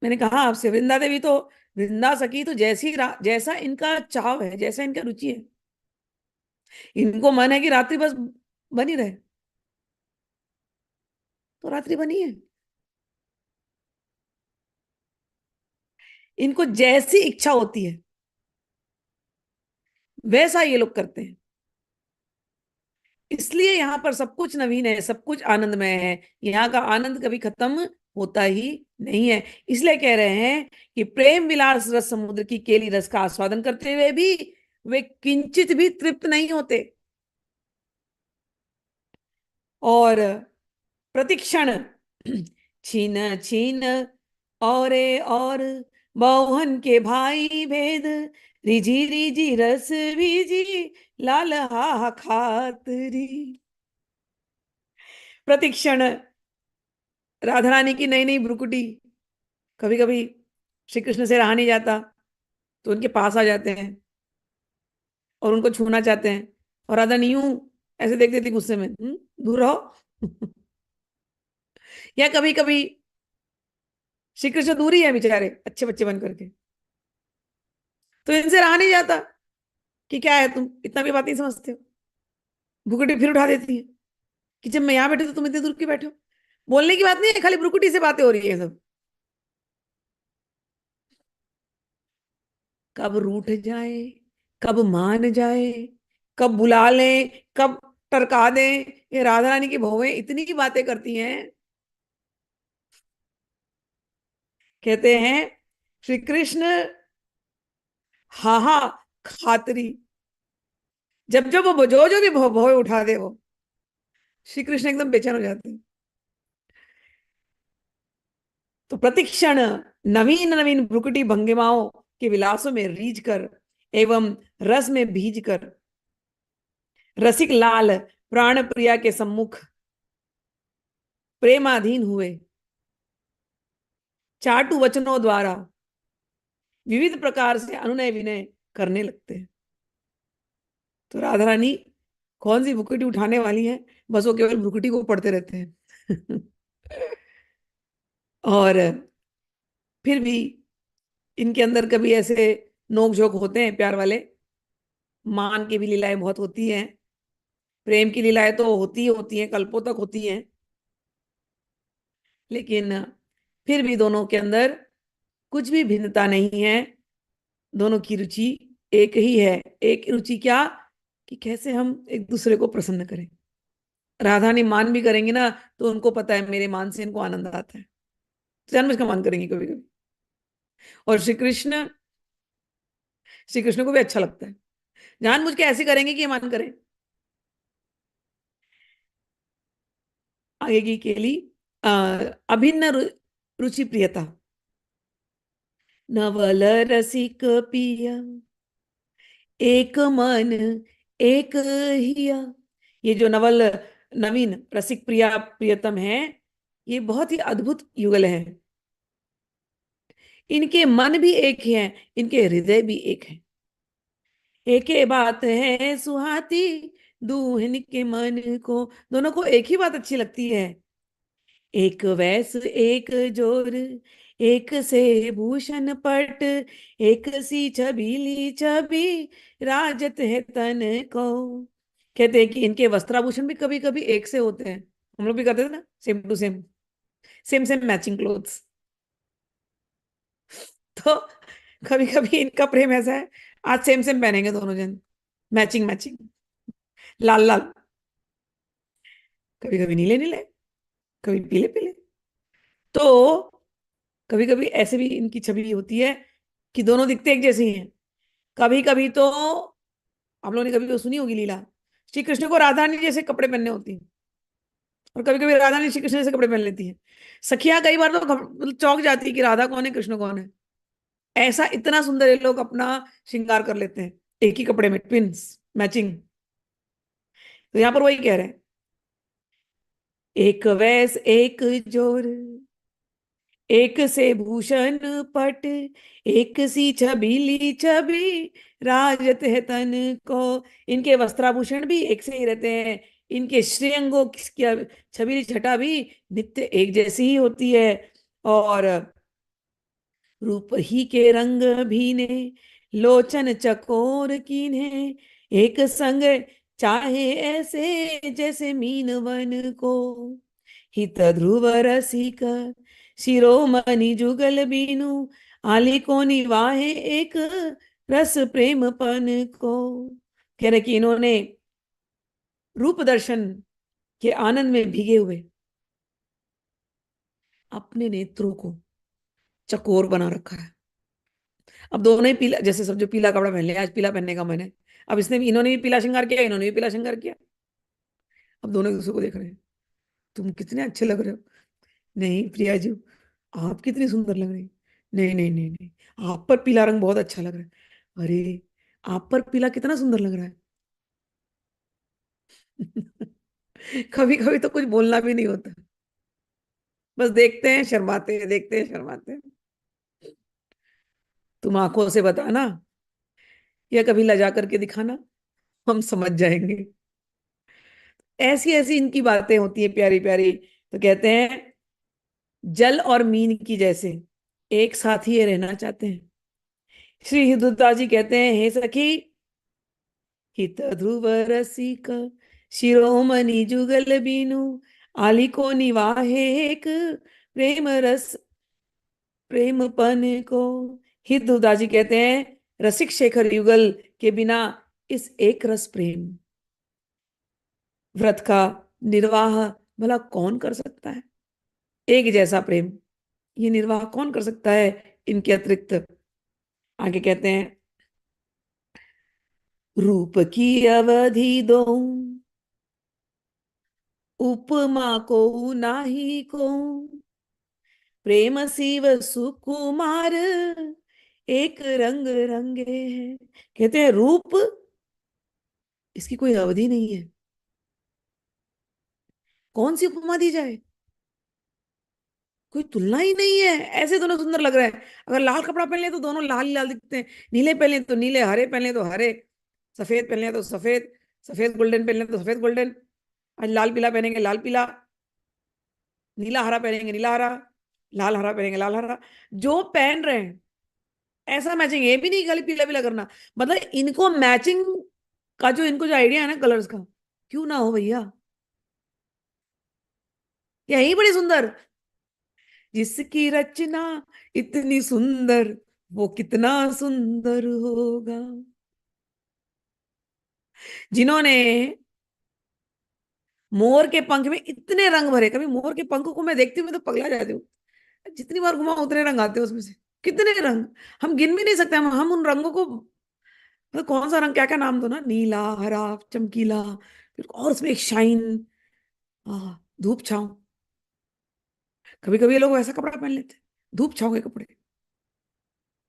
मैंने कहा आपसे, वृंदा देवी तो, वृंदा सखी तो जैसा इनका चाव है, जैसा इनका रुचि है, इनको मन है कि रात्रि बस बनी रहे, तो रात्रि बनी है। इनको जैसी इच्छा होती है वैसा ये लोग करते हैं। इसलिए यहाँ पर सब कुछ नवीन है, सब कुछ आनंदमय है। यहाँ का आनंद कभी खत्म होता ही नहीं है। इसलिए कह रहे हैं कि प्रेम विलास रस समुद्र की केली रस का आस्वादन करते हुए भी वे किंचित भी तृप्त नहीं होते। और प्रतिक्षण छीन छीन और बहुहन के भाई भेद, रिझी रिझी रस बीजी लाल हा खातरी। प्रतिक्षण राधा रानी की नई नई भ्रुकुटी, कभी कभी श्री कृष्ण से रहा नहीं जाता तो उनके पास आ जाते हैं और उनको छूना चाहते हैं। और राधा नहीं, यूं ऐसे देख देती गुस्से में, दूर रहो। या कभी कभी श्री कृष्ण दूर ही है बेचारे अच्छे बच्चे बन करके, तो इनसे रहा नहीं जाता कि क्या है तुम इतना भी बात नहीं समझते हो। भ्रुकुटी फिर उठा देती है कि जब मैं यहाँ बैठे तो तुम इतनी दूर क्यों बैठे हो। बोलने की बात नहीं है, खाली भ्रुकुटी से बातें हो रही है सब। कब रूठ जाए, कब मान जाए, कब बुला ले, कब टरका दे। ये राधा रानी की बहुएं इतनी की बातें करती हैं। कहते हैं श्री कृष्ण हा हा खातरी, जब जब वो जो भी भौएं उठा दे वो, श्री कृष्ण एकदम बेचैन हो जाते हैं। तो प्रतिक्षण नवीन नवीन भ्रुकुटी भंगिमाओं के विलासों में रीझ कर एवं रस में भीज कर रसिक लाल प्राण प्रिया के सम्मुख प्रेमाधीन हुए, चाटु वचनों द्वारा विविध प्रकार से अनुनय विनय करने लगते हैं। तो राधा रानी कौन सी भ्रुकुटी उठाने वाली है, बस वो केवल भ्रुकुटी को पढ़ते रहते हैं। और फिर भी इनके अंदर कभी ऐसे नोक झोंक होते हैं प्यार वाले। मान की भी लीलाएं बहुत होती हैं, प्रेम की लीलाएं तो होती ही होती हैं, कल्पों तक होती हैं। लेकिन फिर भी दोनों के अंदर कुछ भी भिन्नता नहीं है। दोनों की रुचि एक ही है। एक रुचि क्या, कि कैसे हम एक दूसरे को प्रसन्न करें। राधा ने मान भी करेंगे ना, तो उनको पता है मेरे मान से इनको आनंद आता है, तो जानबूझ का मान करेंगे कभी कभी। और श्री कृष्ण को भी अच्छा लगता है, जानबूझ के ऐसे करेंगे कि ये मान करें। आगे की केली, अ, अभिन्न रुचि प्रियता, नवल रसिक पिया, एक मन एक हिया। ये जो नवल नवीन रसिक प्रिया प्रियतम है, ये बहुत ही अद्भुत युगल है। इनके मन भी एक ही हैं, इनके हृदय भी एक है। एक ही बात है सुहाती, दूहन के मन को, दोनों को एक ही बात अच्छी लगती है। एक वैस एक जोर, एक से भूषण पट, एक सी छबीली छवि, राजत है तन को। कहते हैं कि इनके वस्त्राभूषण भी कभी कभी एक से होते हैं। हम लोग भी करते थे ना, same to same, same same matching clothes. तो कभी कभी इनका प्रेम ऐसा है, आज सेम सेम पहनेंगे दोनों जन, मैचिंग मैचिंग, लाल लाल, कभी कभी नीले नीले, कभी पीले पीले। तो कभी कभी ऐसे भी इनकी छवि होती है कि दोनों दिखते एक जैसे ही हैं। कभी कभी तो आप लोगों ने कभी तो सुनी होगी लीला, श्री कृष्ण को राधा रानी जैसे कपड़े पहनने होती हैं, और कभी कभी राधा रानी श्री कृष्ण जैसे कपड़े पहन लेती हैं। सखियां कई बार तो मतलब चौंक जाती है कि राधा कौन है कृष्ण कौन है। ऐसा इतना सुंदर ये लोग अपना श्रृंगार कर लेते हैं, एक ही कपड़े में, ट्विंस, मैचिंग। तो यहाँ पर वही कह रहे हैं, एक वैस एक जोर, एक से भूषण पट, एक सी छबीली छवि, राजत है तन को। इनके वस्त्राभूषण भी एक से ही रहते हैं, इनके श्रेयंगों की छबीली छटा भी नित्य एक जैसी ही होती है। और रूप ही के रंग भीने, लोचन चकोर कीन्हे, एक संग चाहे ऐसे जैसे मीन वन को। हित ध्रुव रसिक, शिरोमणि जुगल बीनु, आली को निवाहे एक रस प्रेम पन को। कह रहे कि इन्होंने रूप दर्शन के आनंद में भीगे हुए अपने नेत्रों को चकोर बना रखा है। अब दोनों ही पीला, जैसे सब जो पीला कपड़ा पहन लिया, आज पीला पहनने का मन है, अब इसने भी, इन्होंने भी पीला श्रृंगार किया, इन्होंने भी पीला श्रृंगार किया। अब दोनों एक दूसरे को देख रहे हैं, तुम कितने अच्छे लग रहे हो। नहीं प्रिया जी, आप कितनी सुंदर लग रही। नहीं नहीं नहीं नहीं, आप पर पीला रंग बहुत अच्छा लग रहा है। अरे, आप पर पीला कितना सुंदर लग रहा है। कभी कभी तो कुछ बोलना भी नहीं होता, बस देखते हैं शर्माते हैं, देखते हैं शर्माते हैं। तुम आंखों से बताना या कभी लजा करके दिखाना, हम समझ जाएंगे। ऐसी ऐसी इनकी बातें होती है प्यारी प्यारी। तो कहते हैं, जल और मीन की जैसे एक साथ ही ये रहना चाहते हैं। श्री हिदुता जी कहते हैं, हे सखी, हित ध्रुव रसिक, शिरोमणि जुगल बीनु, आली को निवाहे एक प्रेम रस प्रेमपन को। हितुदा जी कहते हैं, रसिक शेखर युगल के बिना इस एक रस प्रेम व्रत का निर्वाह भला कौन कर सकता है। एक जैसा प्रेम, ये निर्वाह कौन कर सकता है इनके अतिरिक्त। आगे कहते हैं, रूप की अवधि दो, उपमा को नाही को, प्रेम शिव सुकुमार, एक रंग रंगे हैं। कहते हैं रूप, इसकी कोई अवधि नहीं है, कौन सी उपमा दी जाए, कोई तुलना ही नहीं है। ऐसे दोनों सुंदर लग रहे हैं। अगर लाल कपड़ा पहन ले तो दोनों लाल ही लाल दिखते हैं, नीले पहन ले तो नीले, हरे पहन ले तो हरे, सफेद पहन ले तो सफेद, सफेद गोल्डन पहन ले तो सफेद गोल्डन, आज लाल पीला पहनेंगे लाल पीला, नीला हरा पहनेंगे नीला हरा, लाल हरा पहनेंगे लाल हरा। जो पहन रहे हैं ऐसा मैचिंग, ये भी नहीं खाली पीला पीला करना, मतलब इनको मैचिंग का जो, इनको जो आइडिया है ना कलर्स का, क्यों ना हो भैया, यही बड़ी सुंदर। जिसकी रचना इतनी सुंदर, वो कितना सुंदर होगा। जिन्होंने मोर के पंख में इतने रंग भरे, कभी मोर के पंख को मैं देखती हूँ मैं तो पगला जाती हूँ। जितनी बार घुमाओ उतने रंग आते हैं उसमें से। कितने रंग, हम गिन भी नहीं सकते। हम उन रंगों को, मतलब कौन सा रंग, क्या क्या नाम दो ना, नीला, हरा, चमकीला, फिर और उसमें एक शाइन, धूप छांव। कभी कभी ये लोग वैसा कपड़ा पहन लेते हैं, धूप छांव के कपड़े,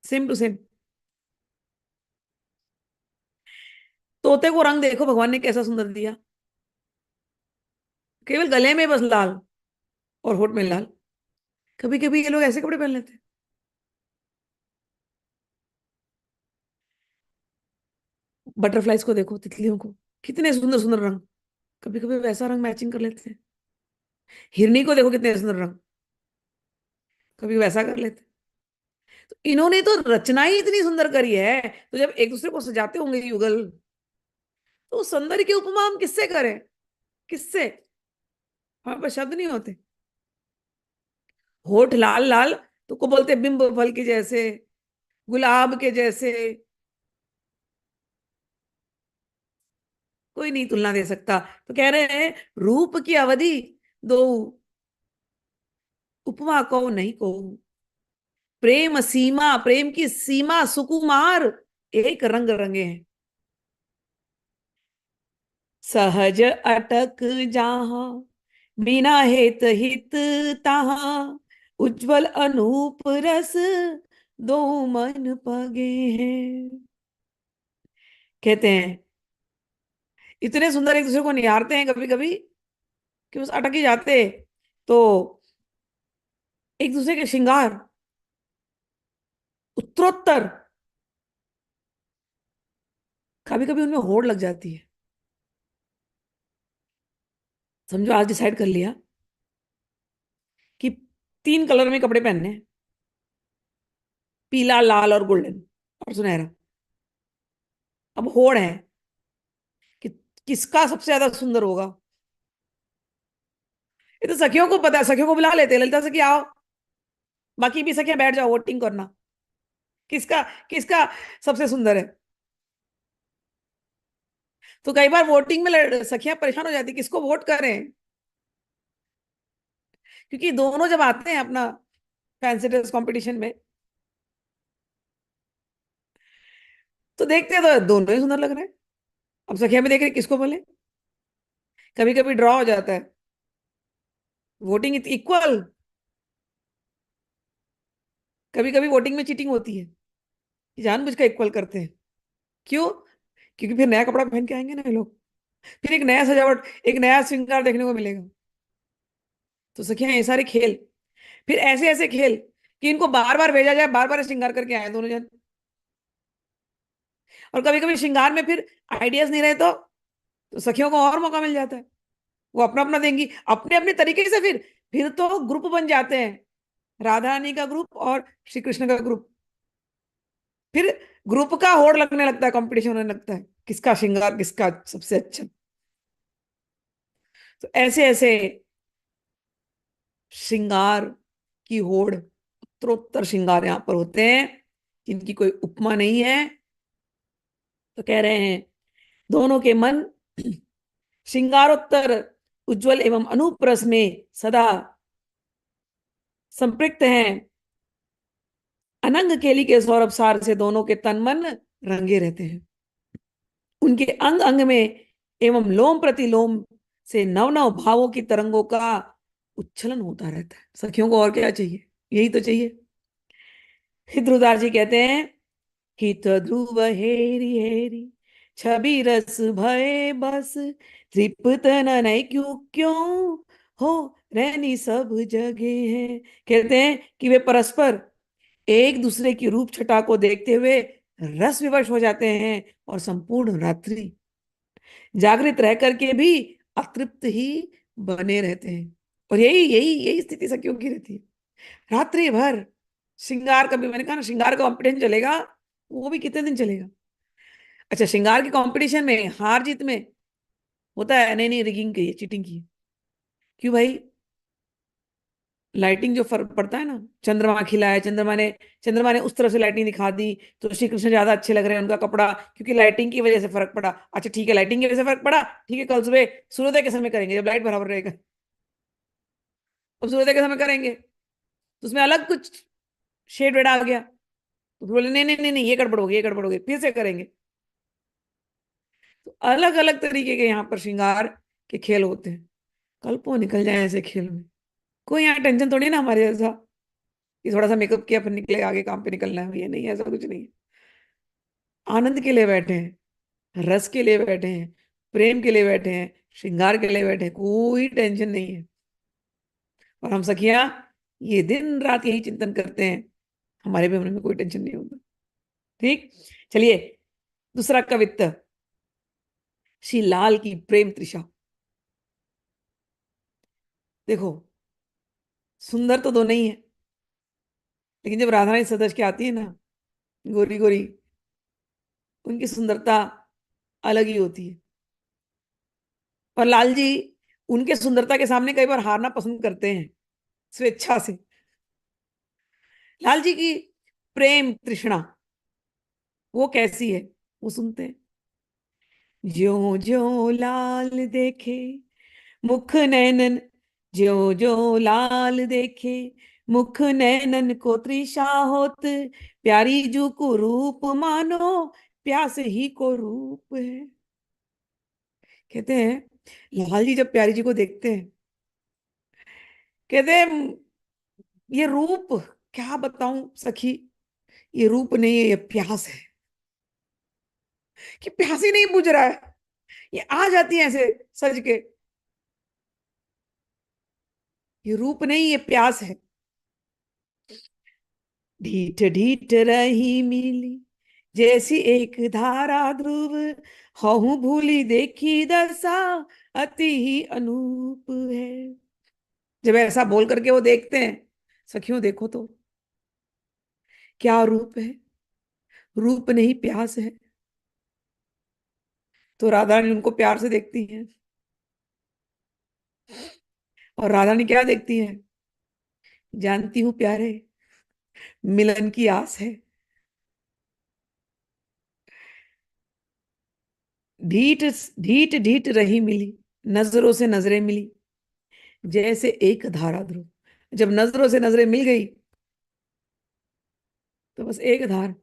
सेम टू सेम। तोते को रंग देखो भगवान ने कैसा सुंदर दिया, केवल गले में बस लाल और होठ में लाल। कभी कभी ये लोग ऐसे कपड़े पहन लेते हैं। बटरफ्लाइज को देखो, तितलियों को, कितने सुंदर सुंदर रंग, कभी कभी वैसा रंग मैचिंग कर लेते हैं। हिरनी को देखो, कितने सुंदर रंग, कभी वैसा कर लेते हैं। तो इन्होंने तो रचना ही इतनी सुंदर करी है, तो जब एक दूसरे को सजाते होंगे युगल, तो उस सौंदर्य की उपमा हम किससे करें, किससे? हमारे पास शब्द नहीं होते। होठ लाल लाल तो को बोलते बिंब फल के जैसे, गुलाब के जैसे। कोई नहीं तुलना दे सकता। तो कह रहे हैं रूप की अवधि दो, उपमा को नहीं को। प्रेम सीमा, प्रेम की सीमा सुकुमार, एक रंग रंगे हैं। सहज अटक जहां, बिना हेत हित तहां, उज्जवल अनूप रस, दो मन पगे हैं। कहते हैं इतने सुंदर एक दूसरे को निहारते हैं कभी कभी कि बस अटक ही जाते। तो एक दूसरे के श्रृंगार उत्तरोत्तर, कभी कभी उनमें होड़ लग जाती है। समझो आज डिसाइड कर लिया कि 3 कलर में कपड़े पहनने हैं, पीला, लाल और गोल्डन और सुनहरा। अब होड़ है कि किसका सबसे ज्यादा सुंदर होगा। ये तो सखियों को पता है, सखियों को बुला लेते हैं, ललिता सखी आओ, बाकी भी सखियां बैठ जाओ, वोटिंग करना, किसका किसका सबसे सुंदर है। तो कई बार वोटिंग में सखियां परेशान हो जाती, किसको वोट करें, क्योंकि दोनों जब आते हैं अपना फैंसी ड्रेस कंपटीशन में, तो देखते हैं तो दोनों ही सुंदर लग रहे हैं। अब सखिया में देख रहे किसको बोले। कभी कभी ड्रॉ हो जाता है, वोटिंग इक्वल। कभी कभी वोटिंग में चीटिंग होती है, जानबूझ कर इक्वल करते हैं। क्यों? क्योंकि फिर नया कपड़ा पहन के आएंगे ना ये लोग, फिर एक नया सजावट, एक नया श्रृंगार देखने को मिलेगा। तो सखिया ये सारे खेल, फिर ऐसे ऐसे खेल कि इनको बार बार भेजा जाए, बार बार श्रृंगार करके आए दोनों जन। और कभी कभी श्रृंगार में फिर आइडियाज नहीं रहे तो सखियों को और मौका मिल जाता है, वो अपना अपना देंगी अपने अपने तरीके से। फिर तो ग्रुप बन जाते हैं, राधा रानी का ग्रुप और श्री कृष्ण का ग्रुप। फिर ग्रुप का होड़ लगने लगता है, कंपटीशन होने लगता है, किसका श्रृंगार किसका सबसे अच्छा। तो ऐसे ऐसे श्रृंगार की होड़, उत्तरोत्तर श्रृंगार यहाँ पर होते हैं, जिनकी कोई उपमा नहीं है। तो कह रहे हैं दोनों के मन श्रृंगारोत्तर उज्जवल एवं अनूप रस में सदा संपृक्त हैं। अनंग केली के सौरभ सार से दोनों के तन मन रंगे रहते हैं। उनके अंग अंग में एवं लोम प्रतिलोम से नव नव भावों की तरंगों का उच्छलन होता रहता है। सखियों को और क्या चाहिए, यही तो चाहिए। ध्रुवदास जी कहते हैं, हित ध्रुव हेरी हेरी, छवि रस भय बस, तृप्त नहीं क्यों क्यों, हो रहनी सब जगह है। कहते हैं कि वे परस्पर एक दूसरे की रूप छटा को देखते हुए रस विवश हो जाते हैं, और संपूर्ण रात्रि जागृत रह करके भी अतृप्त ही बने रहते हैं। और यही यही यही स्थिति सखियों की रहती है, रात्रि भर श्रृंगार का भी, मैंने कहा ना श्रृंगार का कंपटीशन चलेगा, वो भी कितने दिन चलेगा। अच्छा, श्रृंगार के कंपटीशन में हार जीत में होता है, नहीं नहीं रिगिंग की, चीटिंग की। क्यों भाई? लाइटिंग जो फर्क पड़ता है ना, चंद्रमा खिला है, चंद्रमा ने उस तरफ से लाइटिंग दिखा दी, तो श्री कृष्ण ज्यादा अच्छे लग रहे हैं, उनका कपड़ा, क्योंकि लाइटिंग की वजह से फर्क पड़ा। अच्छा ठीक है, लाइटिंग की वजह से फर्क पड़ा, ठीक है, कल सुबह सूर्योदय के समय करेंगे जब लाइट बराबर रहेगा। अब सूर्योदय के समय करेंगे तो उसमें अलग कुछ शेड वेड आ गया, तो बोले नहीं नहीं नहीं नहीं, ये गड़बड़ होगी, ये गड़बड़ होगी, फिर से करेंगे। तो अलग अलग तरीके के यहाँ पर श्रृंगार के खेल होते हैं। कल को निकल जाए ऐसे खेल में, कोई यहाँ टेंशन थोड़ी ना हमारे जैसा कि थोड़ा सा मेकअप किया फिर निकले आगे काम पे निकलना है, ये नहीं, ऐसा कुछ नहीं है। आनंद के लिए बैठे हैं, रस के लिए बैठे हैं, प्रेम के लिए बैठे हैं, श्रृंगार के लिए बैठे हैं, कोई टेंशन नहीं है। और हम सखियां ये दिन रात यही चिंतन करते हैं, हमारे भी मन में कोई टेंशन नहीं होता। ठीक। चलिए, दूसरा कवित्त, श्री लाल की प्रेम तृषा। देखो, सुंदर तो दोनों ही है, लेकिन जब राधा रानी सदस्य के आती है ना, गोरी गोरी, उनकी सुंदरता अलग ही होती है। और लाल जी उनके सुंदरता के सामने कई बार हारना पसंद करते हैं, स्वेच्छा से। लाल जी की प्रेम तृष्णा वो कैसी है, वो सुनते हैं। ज्यो ज्यो लाल देखे मुख नैनन, ज्यो ज्यो लाल देखे मुख नैनन को तृषा होत, प्यारी जू को रूप मानो प्यास ही को रूप है। कहते हैं लाल जी जब प्यारी जी को देखते हैं, कहते हैं ये रूप, क्या बताऊं सखी, ये रूप नहीं है, ये प्यास है, कि प्यास ही नहीं बुझ रहा है, ये आ जाती है ऐसे सज के। ये रूप नहीं, ये प्यास है। ढीठ ढीठ रही मिली जैसी एक धारा ध्रुव, हहु भूली देखी दशा अति ही अनूप है। जब ऐसा बोल करके वो देखते हैं, सखियों देखो तो क्या रूप है, रूप नहीं प्यास है। तो राधा रानी उनको प्यार से देखती हैं, और राधा रानी क्या देखती हैं, जानती हूँ प्यारे, मिलन की आस है। ढीठ ढीठ ढीठ रही मिली, नजरों से नजरें मिली जैसे एक धारा ध्रुव। जब नजरों से नजरें मिल गई तो बस एक धार।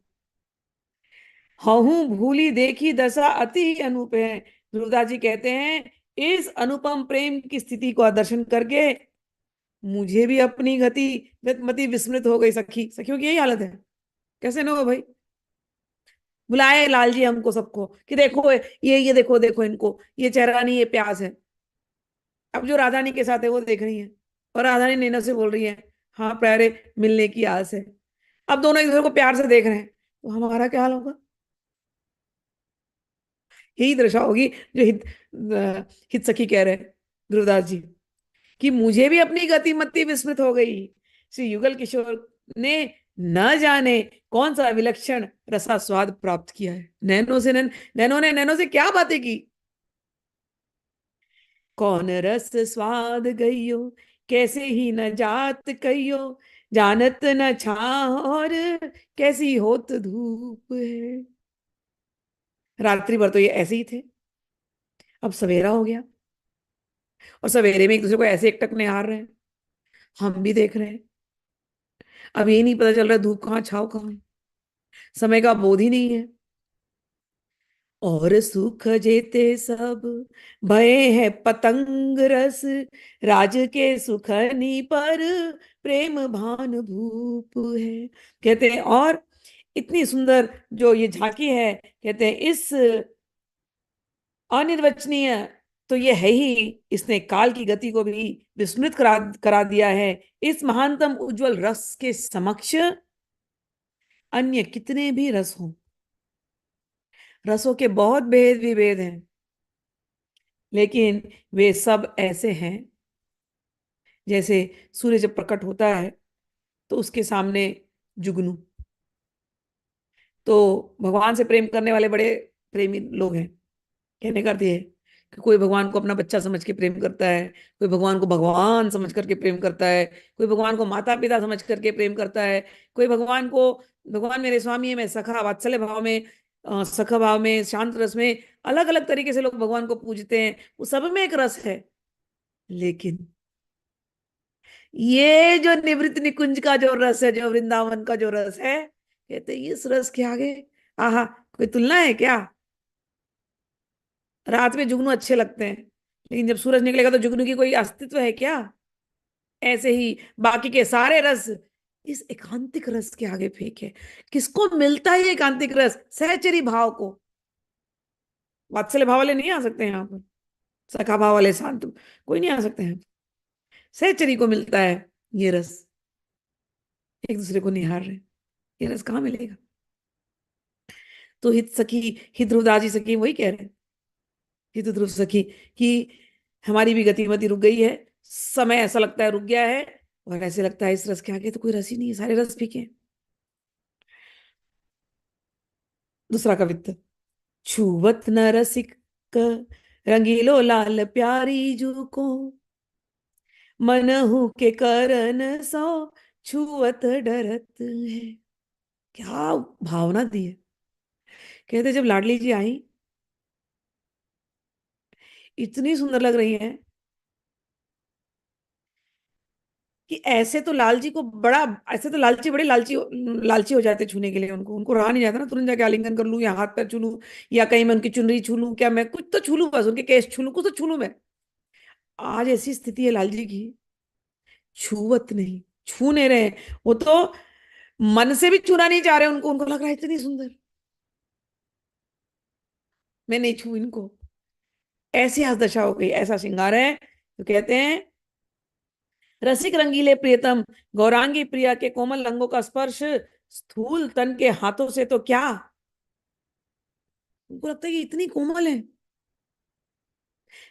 हूं भूली देखी दशा अति ही अनूप है। ध्रुवदास जी कहते हैं इस अनुपम प्रेम की स्थिति को दर्शन करके मुझे भी अपनी गति मति विस्मृत हो गई। सखी सखियों की यही हालत है, कैसे ना हो भाई। बुलाए लाल जी हमको सबको कि देखो ये देखो देखो इनको, ये चेहरा नहीं, ये प्यास है। अब जो राधानी के साथ है वो देख रही है, और राधानी नैना से बोल रही है हाँ प्यारे, मिलने की आस है। अब दोनों एक दूसरे को प्यार से देख रहे हैं, तो हमारा क्या हाल होगा। यही दशा होगी जो हित सखी कह रहे हैं ध्रुवदास जी, कि मुझे भी अपनी गतिमति विस्मृत हो गई। श्री युगल किशोर ने न जाने कौन सा विलक्षण रसा स्वाद प्राप्त किया है। नैनों ने क्या बातें की। कौन रस स्वाद गइयो, कैसे ही न जात कहियो, जानत न छाह और कैसी होत धूप है। रात्रि भर तो ये ऐसे ही थे, अब सवेरा हो गया, और सवेरे में एक दूसरे को ऐसे एकटक निहार रहे हैं, हम भी देख रहे हैं। अब ये नहीं पता चल रहा धूप कहाँ छाव कहाँ है, समय का बोध ही नहीं है। और सुख जेते सब भय है पतंग रस, राज के सुखनी पर प्रेम भान भूप है। कहते हैं और इतनी सुंदर जो ये झांकी है, कहते हैं इस अनिर्वचनीय तो ये है ही, इसने काल की गति को भी विस्मृत करा दिया है। इस महानतम उज्जवल रस के समक्ष अन्य कितने भी रस हों, रसों के बहुत भेद विभेद हैं, लेकिन वे सब ऐसे हैं जैसे सूर्य जब प्रकट होता है तो उसके सामने जुगनू। तो भगवान से प्रेम करने वाले बड़े प्रेमी लोग हैं, कहने का अर्थ ये है कि कोई भगवान को अपना बच्चा समझ के प्रेम करता है, कोई भगवान को भगवान समझ करके प्रेम करता है, कोई भगवान को माता पिता समझ करके प्रेम करता है, कोई भगवान को भगवान मेरे स्वामी है, मैं सखा वात्सल्य भाव में, सखा भाव में, शांत रस में, अलग अलग तरीके से लोग भगवान को पूजते हैं, वो सब में एक रस है। लेकिन ये जो निवृत्त निकुंज का जो रस है, जो वृंदावन का जो रस है, कहते हैं इस रस के आगे आहा कोई तुलना है क्या। रात में जुगनू अच्छे लगते हैं, लेकिन जब सूरज निकलेगा तो जुगनू की कोई अस्तित्व है क्या। ऐसे ही बाकी के सारे रस इस एकांतिक रस के आगे फेंके। किसको मिलता है ये एकांतिक रस? सहचरी भाव को। वात्सल्य भाव वाले नहीं आ सकते हैं यहाँ पर, सखा भाव वाले शांत कोई नहीं आ सकते हैं। सहचरी को मिलता है ये रस, एक दूसरे को निहार रहे, ये रस कहाँ मिलेगा। तो हित सखी, हित ध्रुवदास जी सखी वही कह रहे हैं, हित ध्रुव सखी, कि हमारी भी गतिमति रुक गई है, समय ऐसा लगता है रुक गया है, और ऐसे लगता है इस रस के आगे तो कोई रस ही नहीं है, सारे रस फीके हैं। दूसरा कवित्त। छुवत न रसिक रंगीलो लाल प्यारी जू को, मनहु के करन सो छुवत डरत है। क्या भावना दी है। कहते जब लाडली जी आई, इतनी सुंदर लग रही है कि ऐसे तो लाल जी को बड़ा, ऐसे तो लालची बड़े लालची लालची हो जाते छूने के लिए, उनको उनको रहा नहीं जाता ना, तुरंत जाके आलिंगन कर लूं या हाथ पैर छू लूं, या कहीं मैं उनकी चुनरी छू लूं, क्या मैं कुछ तो छू लूं, बस उनके केस छू लूं, कुछ तो छू लूं मैं। आज ऐसी स्थिति है लाल जी की, छूवत नहीं, छू नहीं रहे। वो तो मन से भी छूना नहीं चाह रहे, उनको उनको लग रहा है इतनी सुंदर, मैं नहीं छू इनको। ऐसी आज दशा हो गई, ऐसा श्रृंगार है। तो कहते हैं रसिक रंगीले प्रियतम, गौरांगी प्रिया के कोमल अंगों का स्पर्श स्थूल तन के हाथों से तो क्या। उनको लगता है कि इतनी कोमल है,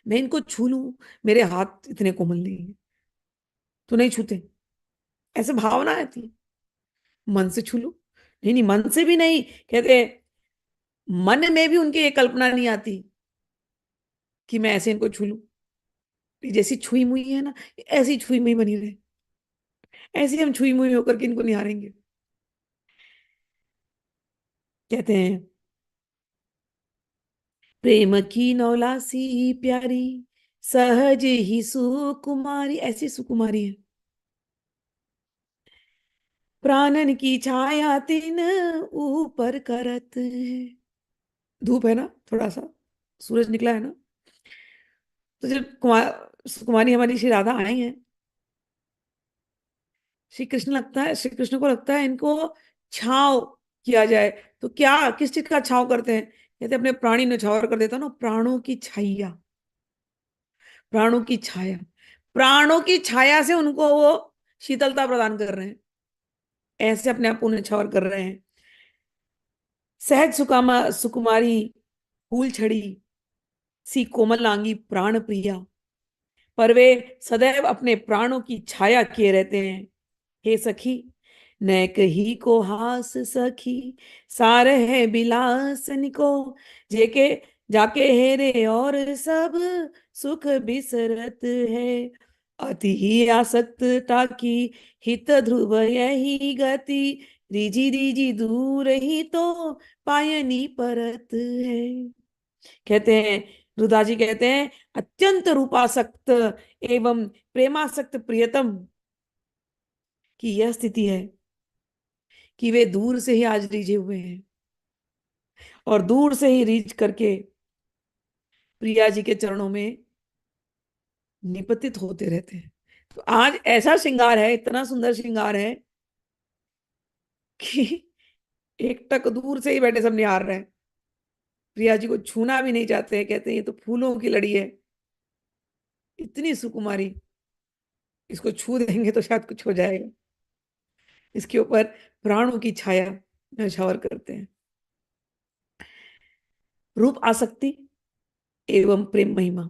मैं इनको छू लूं, मेरे हाथ इतने कोमल नहीं है, तो नहीं छूते। ऐसे भावना आती है, मन से छू लूं, नहीं नहीं मन से भी नहीं। कहते मन में भी उनकी ये कल्पना नहीं आती कि मैं ऐसे इनको छू लूं। ये जैसी छुई मुई है ना, ऐसी छुई मुई बनी रहे, ऐसे हम छुई मुई होकर के इनको निहारेंगे। कहते हैं प्रेम की नौलासी प्यारी, सहज ही सुकुमारी, ऐसी सुकुमारी है, प्राणन की छाया तिन ऊपर करत है। धूप है ना थोड़ा सा, सूरज निकला है ना, तो जब कुमारी हमारी श्री राधा आई है, श्री कृष्ण लगता है, श्री कृष्ण को लगता है इनको छाव किया जाए। तो क्या किस चीज का छाव करते हैं? कहते अपने प्राणी न्यौछावर कर देता ना, प्राणों की छाया, प्राणों की छाया, प्राणों की छाया से उनको वो शीतलता प्रदान कर रहे हैं, ऐसे अपने आप को न्यौछावर कर रहे हैं। सहज सुकामा सुकुमारी, फूल छड़ी सी कोमलांगी प्राण प्रिया, पर वे सदैव अपने प्राणों की छाया किए रहते हैं। हे सखी, न कही को हास सखी, सार है बिलासन को, जेके जाके हेरे और सब सुख बिसरत है। अति ही आसक्तता की हित ध्रुव यही गति, रिजी रिजी दूर ही तो पायनी परत है। कहते हैं रुदा जी कहते हैं अत्यंत रूपासक्त एवं प्रेमासक्त प्रियतम की यह स्थिति है कि वे दूर से ही आज रिझे हुए हैं, और दूर से ही रीझ करके प्रिया जी के चरणों में निपतित होते रहते हैं। तो आज ऐसा श्रृंगार है, इतना सुंदर श्रृंगार है कि एक टक दूर से ही बैठे सब निहार रहे हैं, प्रिया जी को छूना भी नहीं चाहते हैं, कहते हैं ये तो फूलों की लड़ी है, इतनी सुकुमारी, इसको छू देंगे तो शायद कुछ हो जाएगा। इसके ऊपर प्राणों की छाया नौछावर करते हैं। रूप आसक्ति एवं प्रेम महिमा।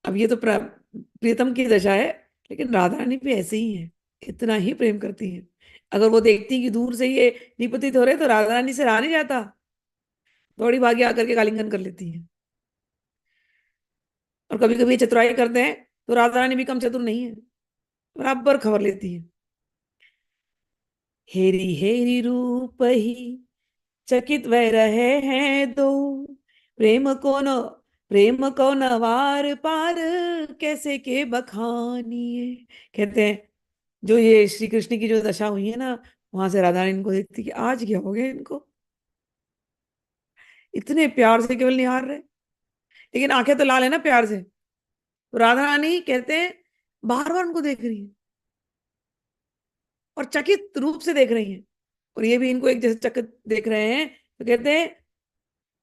अब ये तो प्रीतम की दशा है, लेकिन राधा रानी भी ऐसे ही है, इतना ही प्रेम करती है। अगर वो देखती कि दूर से ये निपतित हो रहे तो राधा रानी से रहा नहीं जाता, दौड़ी भागी आकर के कालिंगन कर लेती है। और कभी कभी चतुराई करते हैं तो राधा रानी भी कम चतुर नहीं है, बराबर खबर लेती है। हेरी हेरी रूप ही चकित वह रहे हैं दो, प्रेम को न प्रेम को न वार पार, कैसे के बखानिए। कहते हैं जो ये श्री कृष्ण की जो दशा हुई है ना, वहां से राधा रानी इनको देखती कि आज क्या हो गया इनको, इतने प्यार से केवल निहार रहे, लेकिन आंखें तो लाल है ना प्यार से। तो राधा रानी कहते हैं बार बार उनको देख रही है और चकित रूप से देख रही हैं, और ये भी इनको एक जैसे चकित देख रहे हैं। तो कहते हैं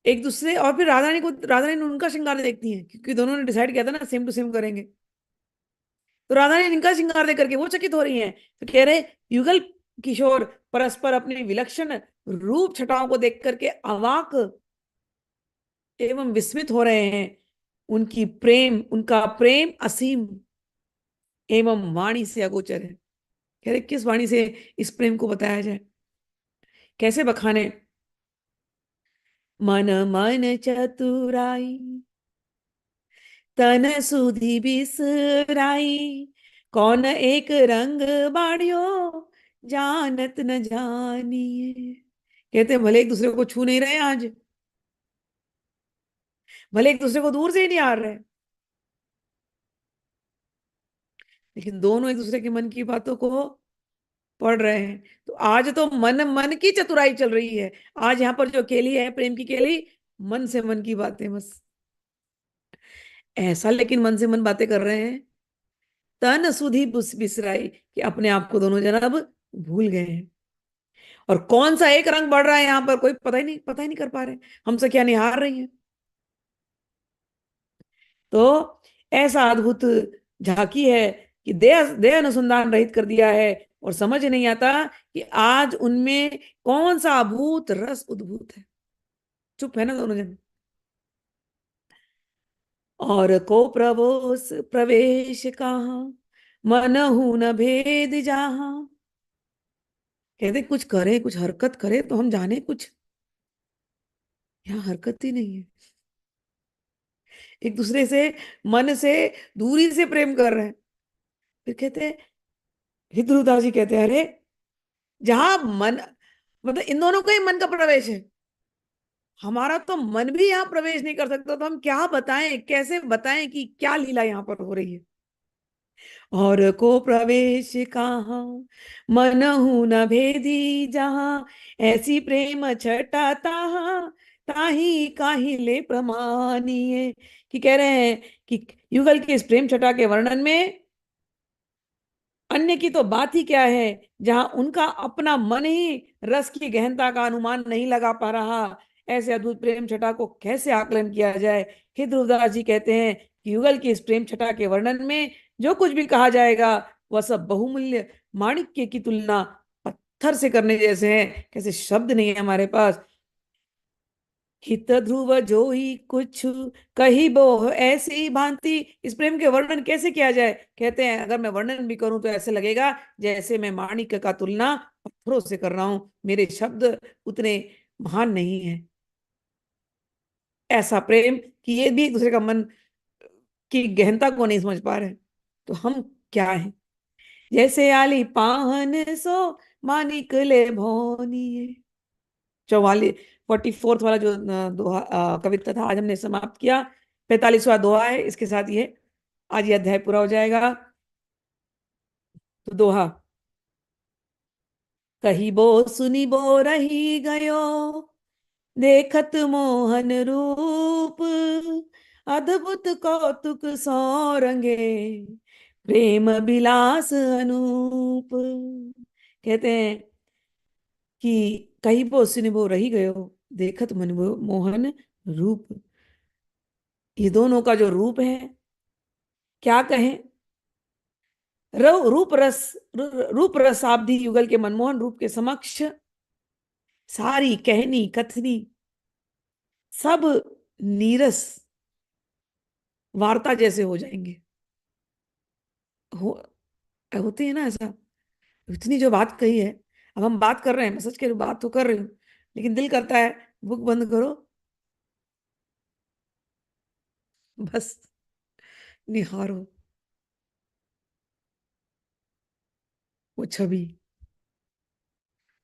एक दूसरे, और फिर राधा रानी उनका श्रृंगार देखती हैं, क्योंकि दोनों ने डिसाइड किया था ना सेम टू सेम करेंगे। तो राधा रानी इनका श्रृंगार देख करके वो चकित हो रही हैं। तो कह रहे युगल किशोर परस्पर अपने विलक्षण रूप छटाओं को देख करके अवाक एवं विस्मित हो रहे हैं। उनका प्रेम असीम एवं वाणी से अगोचर है। कह रहे किस वाणी से इस प्रेम को बताया जाए, कैसे बखाने। मन मन चतुराई तन सुधि बिसराई, कौन एक रंग बाढ़ियो जानत न जानिए। कहते हैं भले एक दूसरे को छू नहीं रहे आज, भले एक दूसरे को दूर से ही नहीं आ रहे, लेकिन दोनों एक दूसरे के मन की बातों को पढ़ रहे हैं। तो आज तो मन मन की चतुराई चल रही है। आज यहाँ पर जो केली है प्रेम की केली, मन से मन की बातें बस। ऐसा लेकिन मन से मन बातें कर रहे हैं, तन सुधि बिसराई, कि अपने आप को दोनों जन अब भूल गए हैं। और कौन सा एक रंग बढ़ रहा है यहाँ पर कोई पता ही नहीं कर पा रहे, हमसे क्या निहार रही है। तो ऐसा अद्भुत झांकी है कि देह देह अनुसंधान रहित कर दिया है, और समझ नहीं आता कि आज उनमें कौन सा अभूत रस उद्भूत है। चुप है ना दोनों जन। और को प्रवोस प्रवेश कहाँ, मनहु न भेद जहाँ। कहते कुछ करे, कुछ हरकत करे तो हम जाने कुछ, यहाँ हरकत ही नहीं है। एक दूसरे से मन से दूरी से प्रेम कर रहे हैं। फिर कहते हैं, ध्रुवदास जी कहते हैं अरे जहां मन, मतलब इन दोनों का ही मन का प्रवेश है, हमारा तो मन भी यहाँ प्रवेश नहीं कर सकता, तो हम क्या बताएं, कैसे बताएं कि क्या लीला यहाँ पर हो रही है। और को प्रवेश कहाँ, मनहु न भेदी जहाँ, ऐसी प्रेम छटा ताहा, ताही काहि ले प्रमानिए। कि कह रहे हैं कि युगल के इस प्रेम छटा के वर्णन में अन्य की तो बात ही क्या है, जहां उनका अपना मन ही रस की गहनता का अनुमान नहीं लगा पा रहा। ऐसे अद्भुत प्रेम छटा को कैसे आकलन किया जाए। हे ध्रुवदास जी कहते हैं कि युगल की इस प्रेम छटा के वर्णन में जो कुछ भी कहा जाएगा वह सब बहुमूल्य माणिक्य की तुलना पत्थर से करने जैसे हैं। कैसे शब्द नहीं है हमारे पास। हित ध्रुव जो ही कुछ कही बो ऐसी भांति। इस प्रेम के वर्णन कैसे किया जाए। कहते हैं अगर मैं वर्णन भी करूं तो ऐसे लगेगा जैसे मैं माणिक्य का तुलना पत्थरों से कर रहा हूं, मेरे शब्द उतने महान नहीं है। ऐसा प्रेम कि ये भी एक दूसरे का मन की गहनता को नहीं समझ पा रहे, तो हम क्या है। जैसे आली पाहन सो मानिक ले भोनिए। 44 वाला जो दोहा कविता था आज हमने समाप्त किया। 45वां दोहा है, इसके साथ ये आज ये अध्याय पूरा हो जाएगा। तो दोहा, कही बो सुनी बो रही गयो, देखत मोहन रूप, अद्भुत कौतुक सो रंगे, प्रेम विलास अनूप। कहते हैं कि कही बो सुनी बो रही गयो, देखत मन मोहन रूप। ये दोनों का जो रूप है, क्या कहें। रूप रसाब्दी युगल के मनमोहन रूप के समक्ष सारी कहनी कथनी सब नीरस वार्ता जैसे हो जाएंगे। हो होती है ना ऐसा। इतनी जो बात कही है, अब हम बात कर रहे हैं, मैं सच के बात तो कर रही हूँ, लेकिन दिल करता है बुक बंद करो बस, निहारो वो छवि,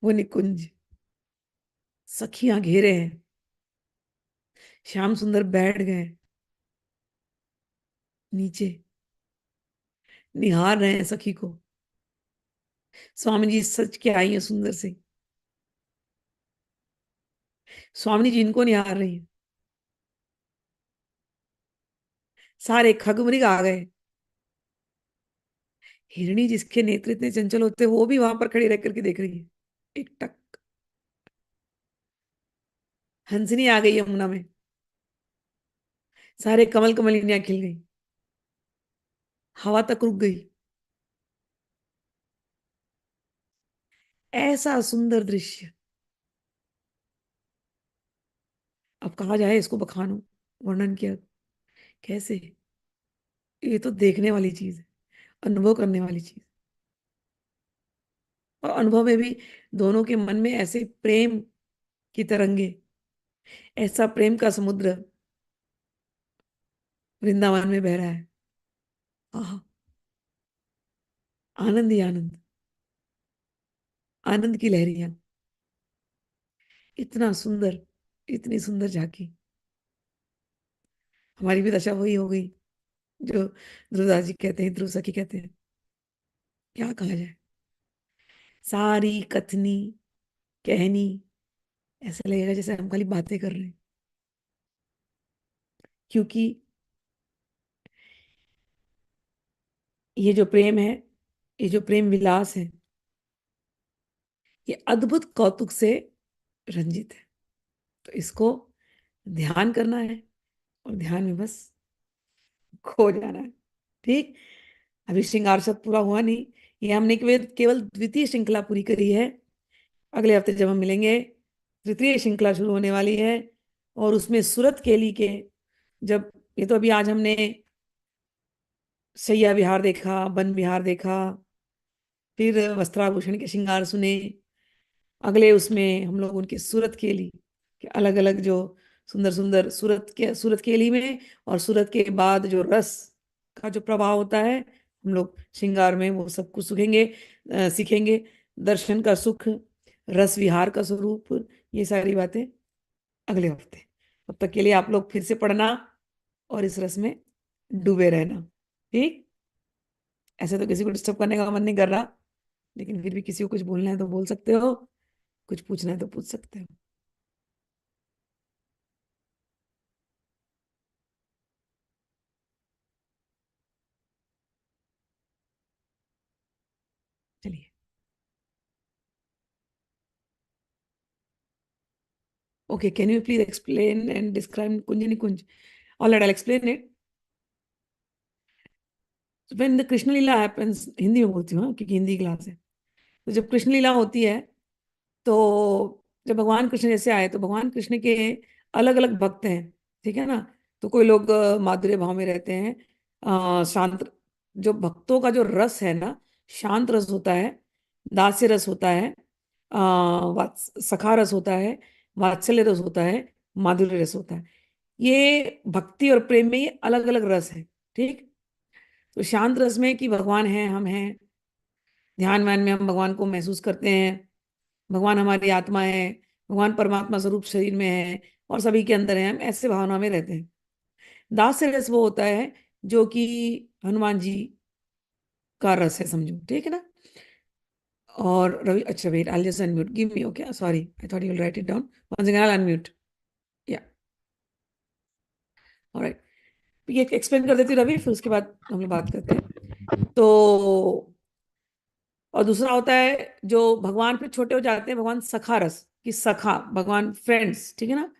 वो निकुंज, सखियां घेरे हैं, श्याम सुंदर बैठ गए नीचे, निहार रहे हैं सखी को। स्वामी जी सच के आई है सुंदर से, स्वामी जी इनको निहार रही है। सारे खगमृग आ गए। हिरणी जिसके नेत्र इतने चंचल होते हैं, वो भी वहां पर खड़ी रह करके देख रही है। एक टक, हंसनी आ गई यमुना में। सारे कमल कमलिनियां खिल गई। हवा तक रुक गई। ऐसा सुंदर दृश्य अब कहा जाए इसको बखानो, वर्णन किया कैसे। ये तो देखने वाली चीज है, अनुभव करने वाली चीज। और अनुभव में भी दोनों के मन में ऐसे प्रेम की तरंगे, ऐसा प्रेम का समुद्र वृंदावन में बह रहा है। आहा, आनंद ही आनंद, आनंद की लहरियां। इतना सुंदर, इतनी सुंदर झांकी। हमारी भी दशा वही हो गई जो ध्रुवदास जी कहते हैं, ध्रुव सखी कहते हैं। क्या कहा जाए, सारी कथनी कहनी, ऐसा लगेगा जैसे हम खाली बातें कर रहे हैं। क्योंकि ये जो प्रेम है, ये जो प्रेम विलास है, ये अद्भुत कौतुक से रंजित है। तो इसको ध्यान करना है, और ध्यान में बस खो जाना है। ठीक। अभी श्रृंगार शब्द पूरा हुआ नहीं। ये हमने केवल केवल द्वितीय श्रृंखला पूरी करी है। अगले हफ्ते जब हम मिलेंगे, तृतीय श्रृंखला शुरू होने वाली है। और उसमें सूरत केली के, जब ये तो अभी आज हमने शैया विहार देखा, वन विहार देखा, फिर वस्त्राभूषण के श्रृंगार सुने। अगले उसमें हम लोग उनकी सूरत केली के अलग अलग जो सुंदर सुंदर सूरत केली में, और सूरत के बाद जो रस का जो प्रभाव होता है, हम लोग श्रृंगार में वो सब कुछ सीखेंगे, सीखेंगे। दर्शन का सुख, रस विहार का स्वरूप, ये सारी बातें अगले हफ्ते। तब तक के लिए आप लोग फिर से पढ़ना और इस रस में डूबे रहना। ठीक। ऐसे तो किसी को डिस्टर्ब करने का मन नहीं कर रहा, लेकिन फिर भी किसी को कुछ बोलना है तो बोल सकते हो, कुछ पूछना है तो पूछ सकते हो। चलिए। Okay, can you please explain and describe Kunjani Kunj? All right, I'll explain it. So when the Krishna Lila happens, Hindi में बोलती हूँ हाँ, क्योंकि हिंदी क्लास है। तो जब कृष्ण लीला होती है, तो जब भगवान कृष्ण जैसे आए, तो भगवान कृष्ण के अलग अलग भक्त हैं। ठीक है ना। तो कोई लोग माधुर्य भाव में रहते हैं, शांत। जो भक्तों का जो रस है ना, शांत रस होता है, दास्य रस होता है, सखा रस होता है, वात्सल्य रस होता है, माधुर्य रस होता है। ये भक्ति और प्रेम में ये अलग अलग रस है। ठीक। तो शांत रस में कि भगवान है, हम हैं, ध्यान व्यान में हम भगवान को महसूस करते हैं, भगवान हमारी आत्मा है, भगवान परमात्मा स्वरूप शरीर में है और सभी के अंदर है, हम ऐसे भावना में रहते हैं। दास्य रस वो होता है जो कि हनुमान जी का रस है, समझो। ठीक है ना। और रवि, अच्छा wait, I just unmute, give me, okay, sorry, I thought you will write it down. Once again I unmute. Yeah, alright. ये एक्सप्लेन कर देती हूँ रवि, फिर उसके बाद हम लोग बात करते हैं। तो और दूसरा होता है जो भगवान फिर छोटे हो जाते हैं, भगवान सखा रस की सखा, भगवान फ्रेंड्स। ठीक है ना।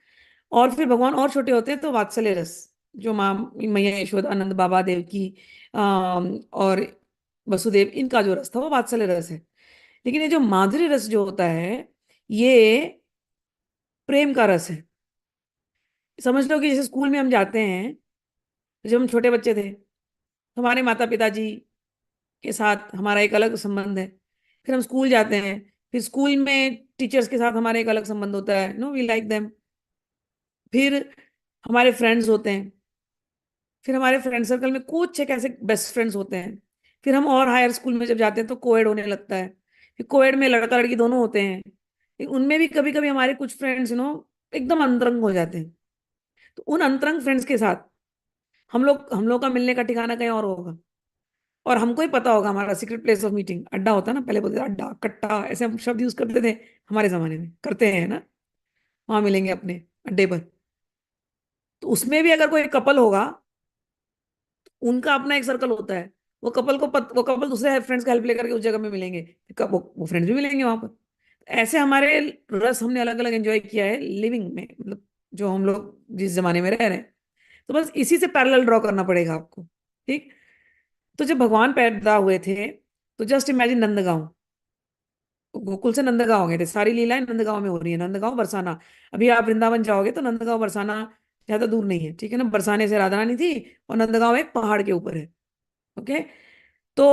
और फिर भगवान और छोटे होते हैं तो वात्सल्य रस, जो माँ मैया यशोदा, नंद बाबा, देव की और वसुदेव, इनका जो रस था वो वात्सल्य रस है। लेकिन ये जो माधुर्य रस जो होता है, ये प्रेम का रस है। समझ लो कि जैसे स्कूल में हम जाते हैं, जब हम छोटे बच्चे थे, हमारे माता पिताजी के साथ हमारा एक अलग संबंध है। फिर हम स्कूल जाते हैं, फिर स्कूल में टीचर्स के साथ हमारा एक अलग संबंध होता है, नो वी लाइक देम। फिर हमारे फ्रेंड्स होते हैं, फिर हमारे फ्रेंड सर्कल में कुछ एक ऐसे बेस्ट फ्रेंड्स होते हैं। फिर हम और हायर स्कूल में जब जाते हैं तो कोएड होने लगता है। फिर कोएड में लड़का लड़की दोनों होते हैं। उनमें भी कभी कभी हमारे कुछ फ्रेंड्स एकदम अंतरंग हो जाते हैं। तो उन अंतरंग फ्रेंड्स के साथ हम लोग का मिलने का ठिकाना कहीं और होगा। और हमको ही पता होगा हमारा सीक्रेट प्लेस ऑफ मीटिंग अड्डा होता है ना, पहले बोलते थे अड्डा कट्टा, ऐसे हम शब्द यूज करते थे। हमारे जमाने में करते हैं ना, वहां मिलेंगे अपने अड्डे पर। तो उसमें भी अगर कोई कपल होगा, उनका अपना एक सर्कल होता है। वो कपल दूसरे फ्रेंड्स का हेल्प लेकर के उस जगह में मिलेंगे। वो फ्रेंड्स भी मिलेंगे वहां पर। ऐसे हमारे रस हमने अलग अलग एंजॉय किया है लिविंग में, मतलब जो हम लोग जिस जमाने में रह रहे हैं। तो बस इसी से पैरेलल ड्रॉ करना पड़ेगा आपको। ठीक। तो जब भगवान पैदा हुए थे, तो जस्ट इमेजिन नंदगांव। गोकुल से नंदगांव गए थे, सारी लीलाएं नंदगांव में हो रही है। नंदगांव बरसाना। अभी आप वृंदावन जाओगे तो नंदगांव बरसाना ज्यादा दूर नहीं है, ठीक है ना। बरसाने से राधा रानी थी, और नंदगांव एक पहाड़ के ऊपर है। ओके। तो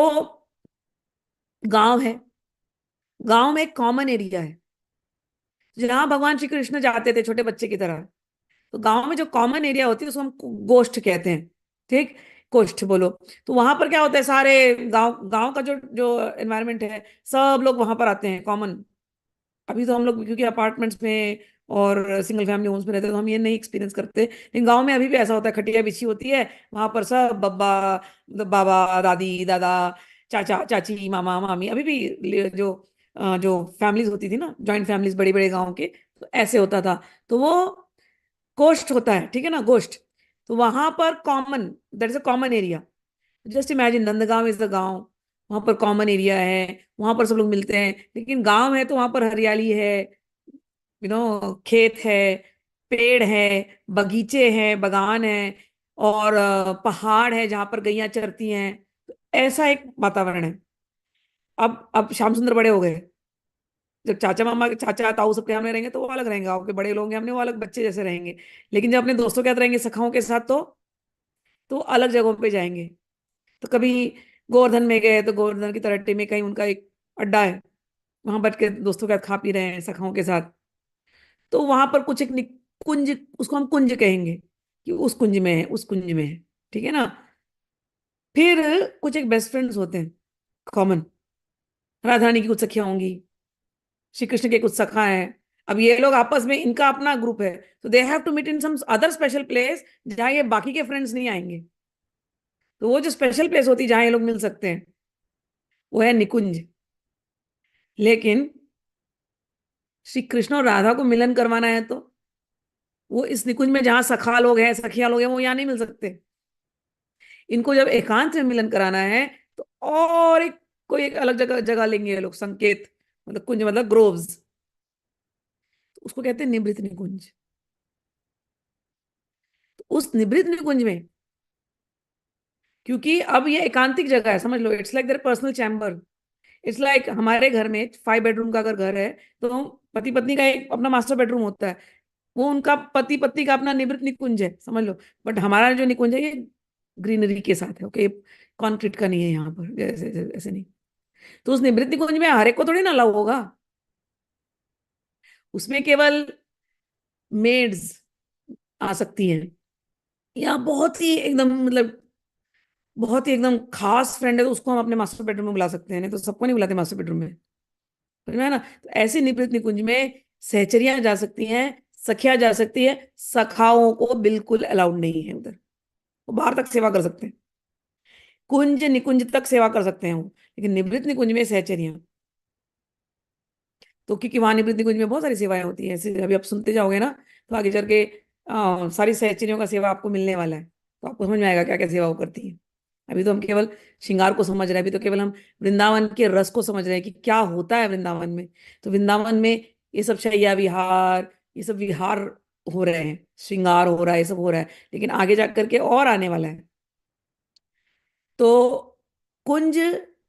गांव है। गांव में एक कॉमन एरिया है जहां भगवान श्री कृष्ण जाते थे छोटे बच्चे की तरह। तो गांव में जो कॉमन एरिया होती है उसको हम गोष्ठ कहते हैं। ठीक। गोष्ठ बोलो। तो वहां पर क्या होता है, सारे गांव गांव का जो जो एनवायरनमेंट है, सब लोग वहां पर आते हैं कॉमन। अभी तो हम लोग क्योंकि अपार्टमेंट्स में और सिंगल फैमिली होम्स में रहते हैं तो हम ये नहीं एक्सपीरियंस करते, लेकिन गांव में अभी भी ऐसा होता है। खटिया बिछी होती है, वहां पर सब बब्बा, मतलब बाबा दादी दादा, चाचा चाची, मामा मामी, अभी भी जो फैमिलीज होती थी ना, जॉइंट फैमिलीज बड़े बड़े गाँव के, तो ऐसे होता था। तो वो गोष्ठ होता है, ठीक है ना, गोष्ठ। तो वहां पर common, that is a common area. Just imagine Nandgaon is the गांव। वहां पर कॉमन एरिया है, वहां पर सब लोग मिलते हैं। लेकिन गांव है तो वहां पर हरियाली है, खेत है, पेड़ है, बगीचे हैं, बगान है, और पहाड़ है जहां पर गैया चरती हैं। तो ऐसा एक वातावरण है। अब श्याम सुंदर बड़े हो गए। जब चाचा मामा चाचा ताऊ सबके सामने रहेंगे तो वो अलग रहेंगे, गाँव के बड़े लोग हैं हमने, वो अलग बच्चे जैसे रहेंगे। लेकिन जब अपने दोस्तों के साथ रहेंगे, सखाओं के साथ, तो अलग जगहों पे जाएंगे। तो कभी गोवर्धन में गए तो गोवर्धन की तलहटी में कहीं उनका एक अड्डा है, वहां बैठ के दोस्तों के साथ खा पी रहे हैं सखाओं के साथ। तो वहां पर कुछ एक कुंज, उसको हम कुंज कहेंगे कि उस कुंज में है, उस कुंज में है। ठीक है ना। फिर कुछ एक बेस्ट फ्रेंड्स होते हैं कॉमन। राधा रानी की कुछ सखियां होंगी, श्री कृष्ण के कुछ सखा हैं। अब ये लोग आपस में, इनका अपना ग्रुप है, तो they have to meet in some other special place जहां ये बाकी के फ्रेंड्स नहीं आएंगे। तो वो जो स्पेशल प्लेस होती है जहां ये लोग मिल सकते हैं, वो है निकुंज। लेकिन श्री कृष्ण और राधा को मिलन करवाना है तो वो इस निकुंज में जहां सखा लोग हैं, सखियां लोग हैं, वो यहाँ नहीं मिल सकते। इनको जब एकांत में मिलन कराना है तो और एक कोई एक अलग जगह जगह लेंगे ये लोग, संकेत, मतलब कुंज मतलब ग्रोव्स। तो उसको कहते हैं निभृत निकुंज। तो उस निभृत निकुंज में, क्योंकि अब ये एकांतिक जगह है, समझ लो, it's like their personal chamber. It's like हमारे घर में 5 बेडरूम का अगर घर है, तो पति पत्नी का एक अपना मास्टर बेडरूम होता है। वो उनका पति पत्नी का अपना निवृत्त निकुंज है, समझ लो। बट हमारा जो निकुंज है ये ग्रीनरी के साथ है। ओके। कॉन्क्रीट का नहीं है यहाँ पर, ऐसे ऐसे नहीं। तो उस निवृत्त निकुंज में हर एक को थोड़ी ना अलाउ होगा। उसमें केवल मेड्स आ सकती हैं, या बहुत ही एकदम, मतलब बहुत ही एकदम खास फ्रेंड है तो उसको हम अपने मास्टर बेडरूम में बुला सकते हैं, नहीं तो सबको नहीं बुलाते मास्टर बेडरूम में। समझ में है ना। तो ऐसे निवृत्त निकुंज में सहचरियां जा सकती हैं, सखियां जा सकती है, सखाओं को बिल्कुल अलाउड नहीं है उधर। वो बाहर तक सेवा कर सकते हैं, कुंज निकुंज तक सेवा कर सकते हैं वो, लेकिन निवृत्त निकुंज में सहचरियां। तो क्योंकि वहां निवृत्त निकुंज में बहुत सारी सेवाएं होती हैं, ऐसे अभी आप सुनते जाओगे ना, तो आगे चल के सारी सहचरियों का सेवा आपको मिलने वाला है, तो आपको समझ में आएगा क्या क्या सेवा वो करती है। अभी तो हम केवल श्रृंगार को समझ रहे हैं, अभी तो केवल हम वृंदावन के रस को समझ रहे हैं कि क्या होता है वृंदावन में। तो वृंदावन में ये सब शैया विहार, ये सब विहार हो रहे हैं, श्रृंगार हो रहा है, ये सब हो रहा है, लेकिन आगे जा करके और आने वाला है। तो कुंज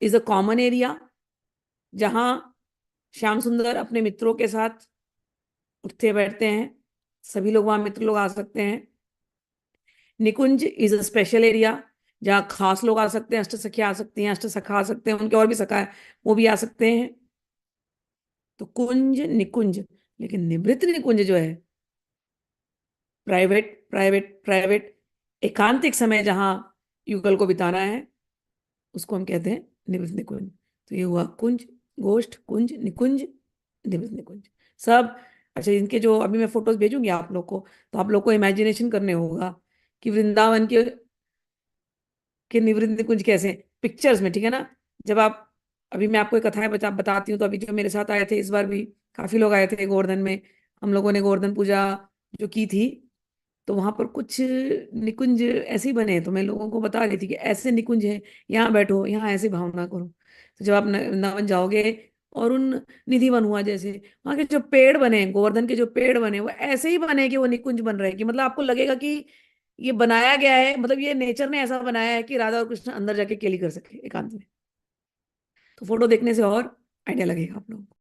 इज अ कॉमन एरिया जहां श्याम सुंदर अपने मित्रों के साथ उठते बैठते हैं। सभी लोग वहां मित्र लोग आ सकते हैं। निकुंज इज अ स्पेशल एरिया जहाँ खास लोग आ सकते हैं, अष्ट सखियां आ सकती हैं, अष्ट सखा आ सकते हैं, उनके और भी सखा है, वो भी आ सकते हैं। तो कुंज निकुंज। लेकिन निवृत्त निकुंज जो है, प्राइवेट प्राइवेट प्राइवेट, एकांतिक समय जहाँ युगल को बिताना है उसको हम कहते हैं निवृत्त निकुंज। तो ये हुआ कुंज, गोष्ठ, कुंज, निकुंज, निवृत्त निकुंज सब। अच्छा, इनके जो अभी मैं फोटोज भेजूंगी आप लोग को, तो आप लोग को इमेजिनेशन करने होगा कि वृंदावन के निवृत्त निकुंज कैसे हैं पिक्चर्स में, ठीक है ना। जब आप, अभी मैं आपको एक कथाएं बताती हूँ, तो अभी जो मेरे साथ आए थे इस बार भी काफी लोग आए थे गोवर्धन में, हम लोगों ने गोवर्धन पूजा जो की थी, तो वहां पर कुछ निकुंज ऐसे ही बने हैं। तो मैं लोगों को बता रही थी कि ऐसे निकुंज है, यहाँ बैठो, यहाँ ऐसे भावना करो। तो जब आप वृंदावन जाओगे और उन निधि वन हुआ जैसे वहां के जो पेड़ बने, गोवर्धन के जो पेड़ बने, वो ऐसे ही बने कि वो निकुंज बन रहे हैं, कि मतलब आपको लगेगा कि ये बनाया गया है, मतलब ये नेचर ने ऐसा बनाया है कि राधा और कृष्ण अंदर जाके केली कर सके एकांत में। तो फोटो देखने से और आइडिया लगेगा आप लोगों को।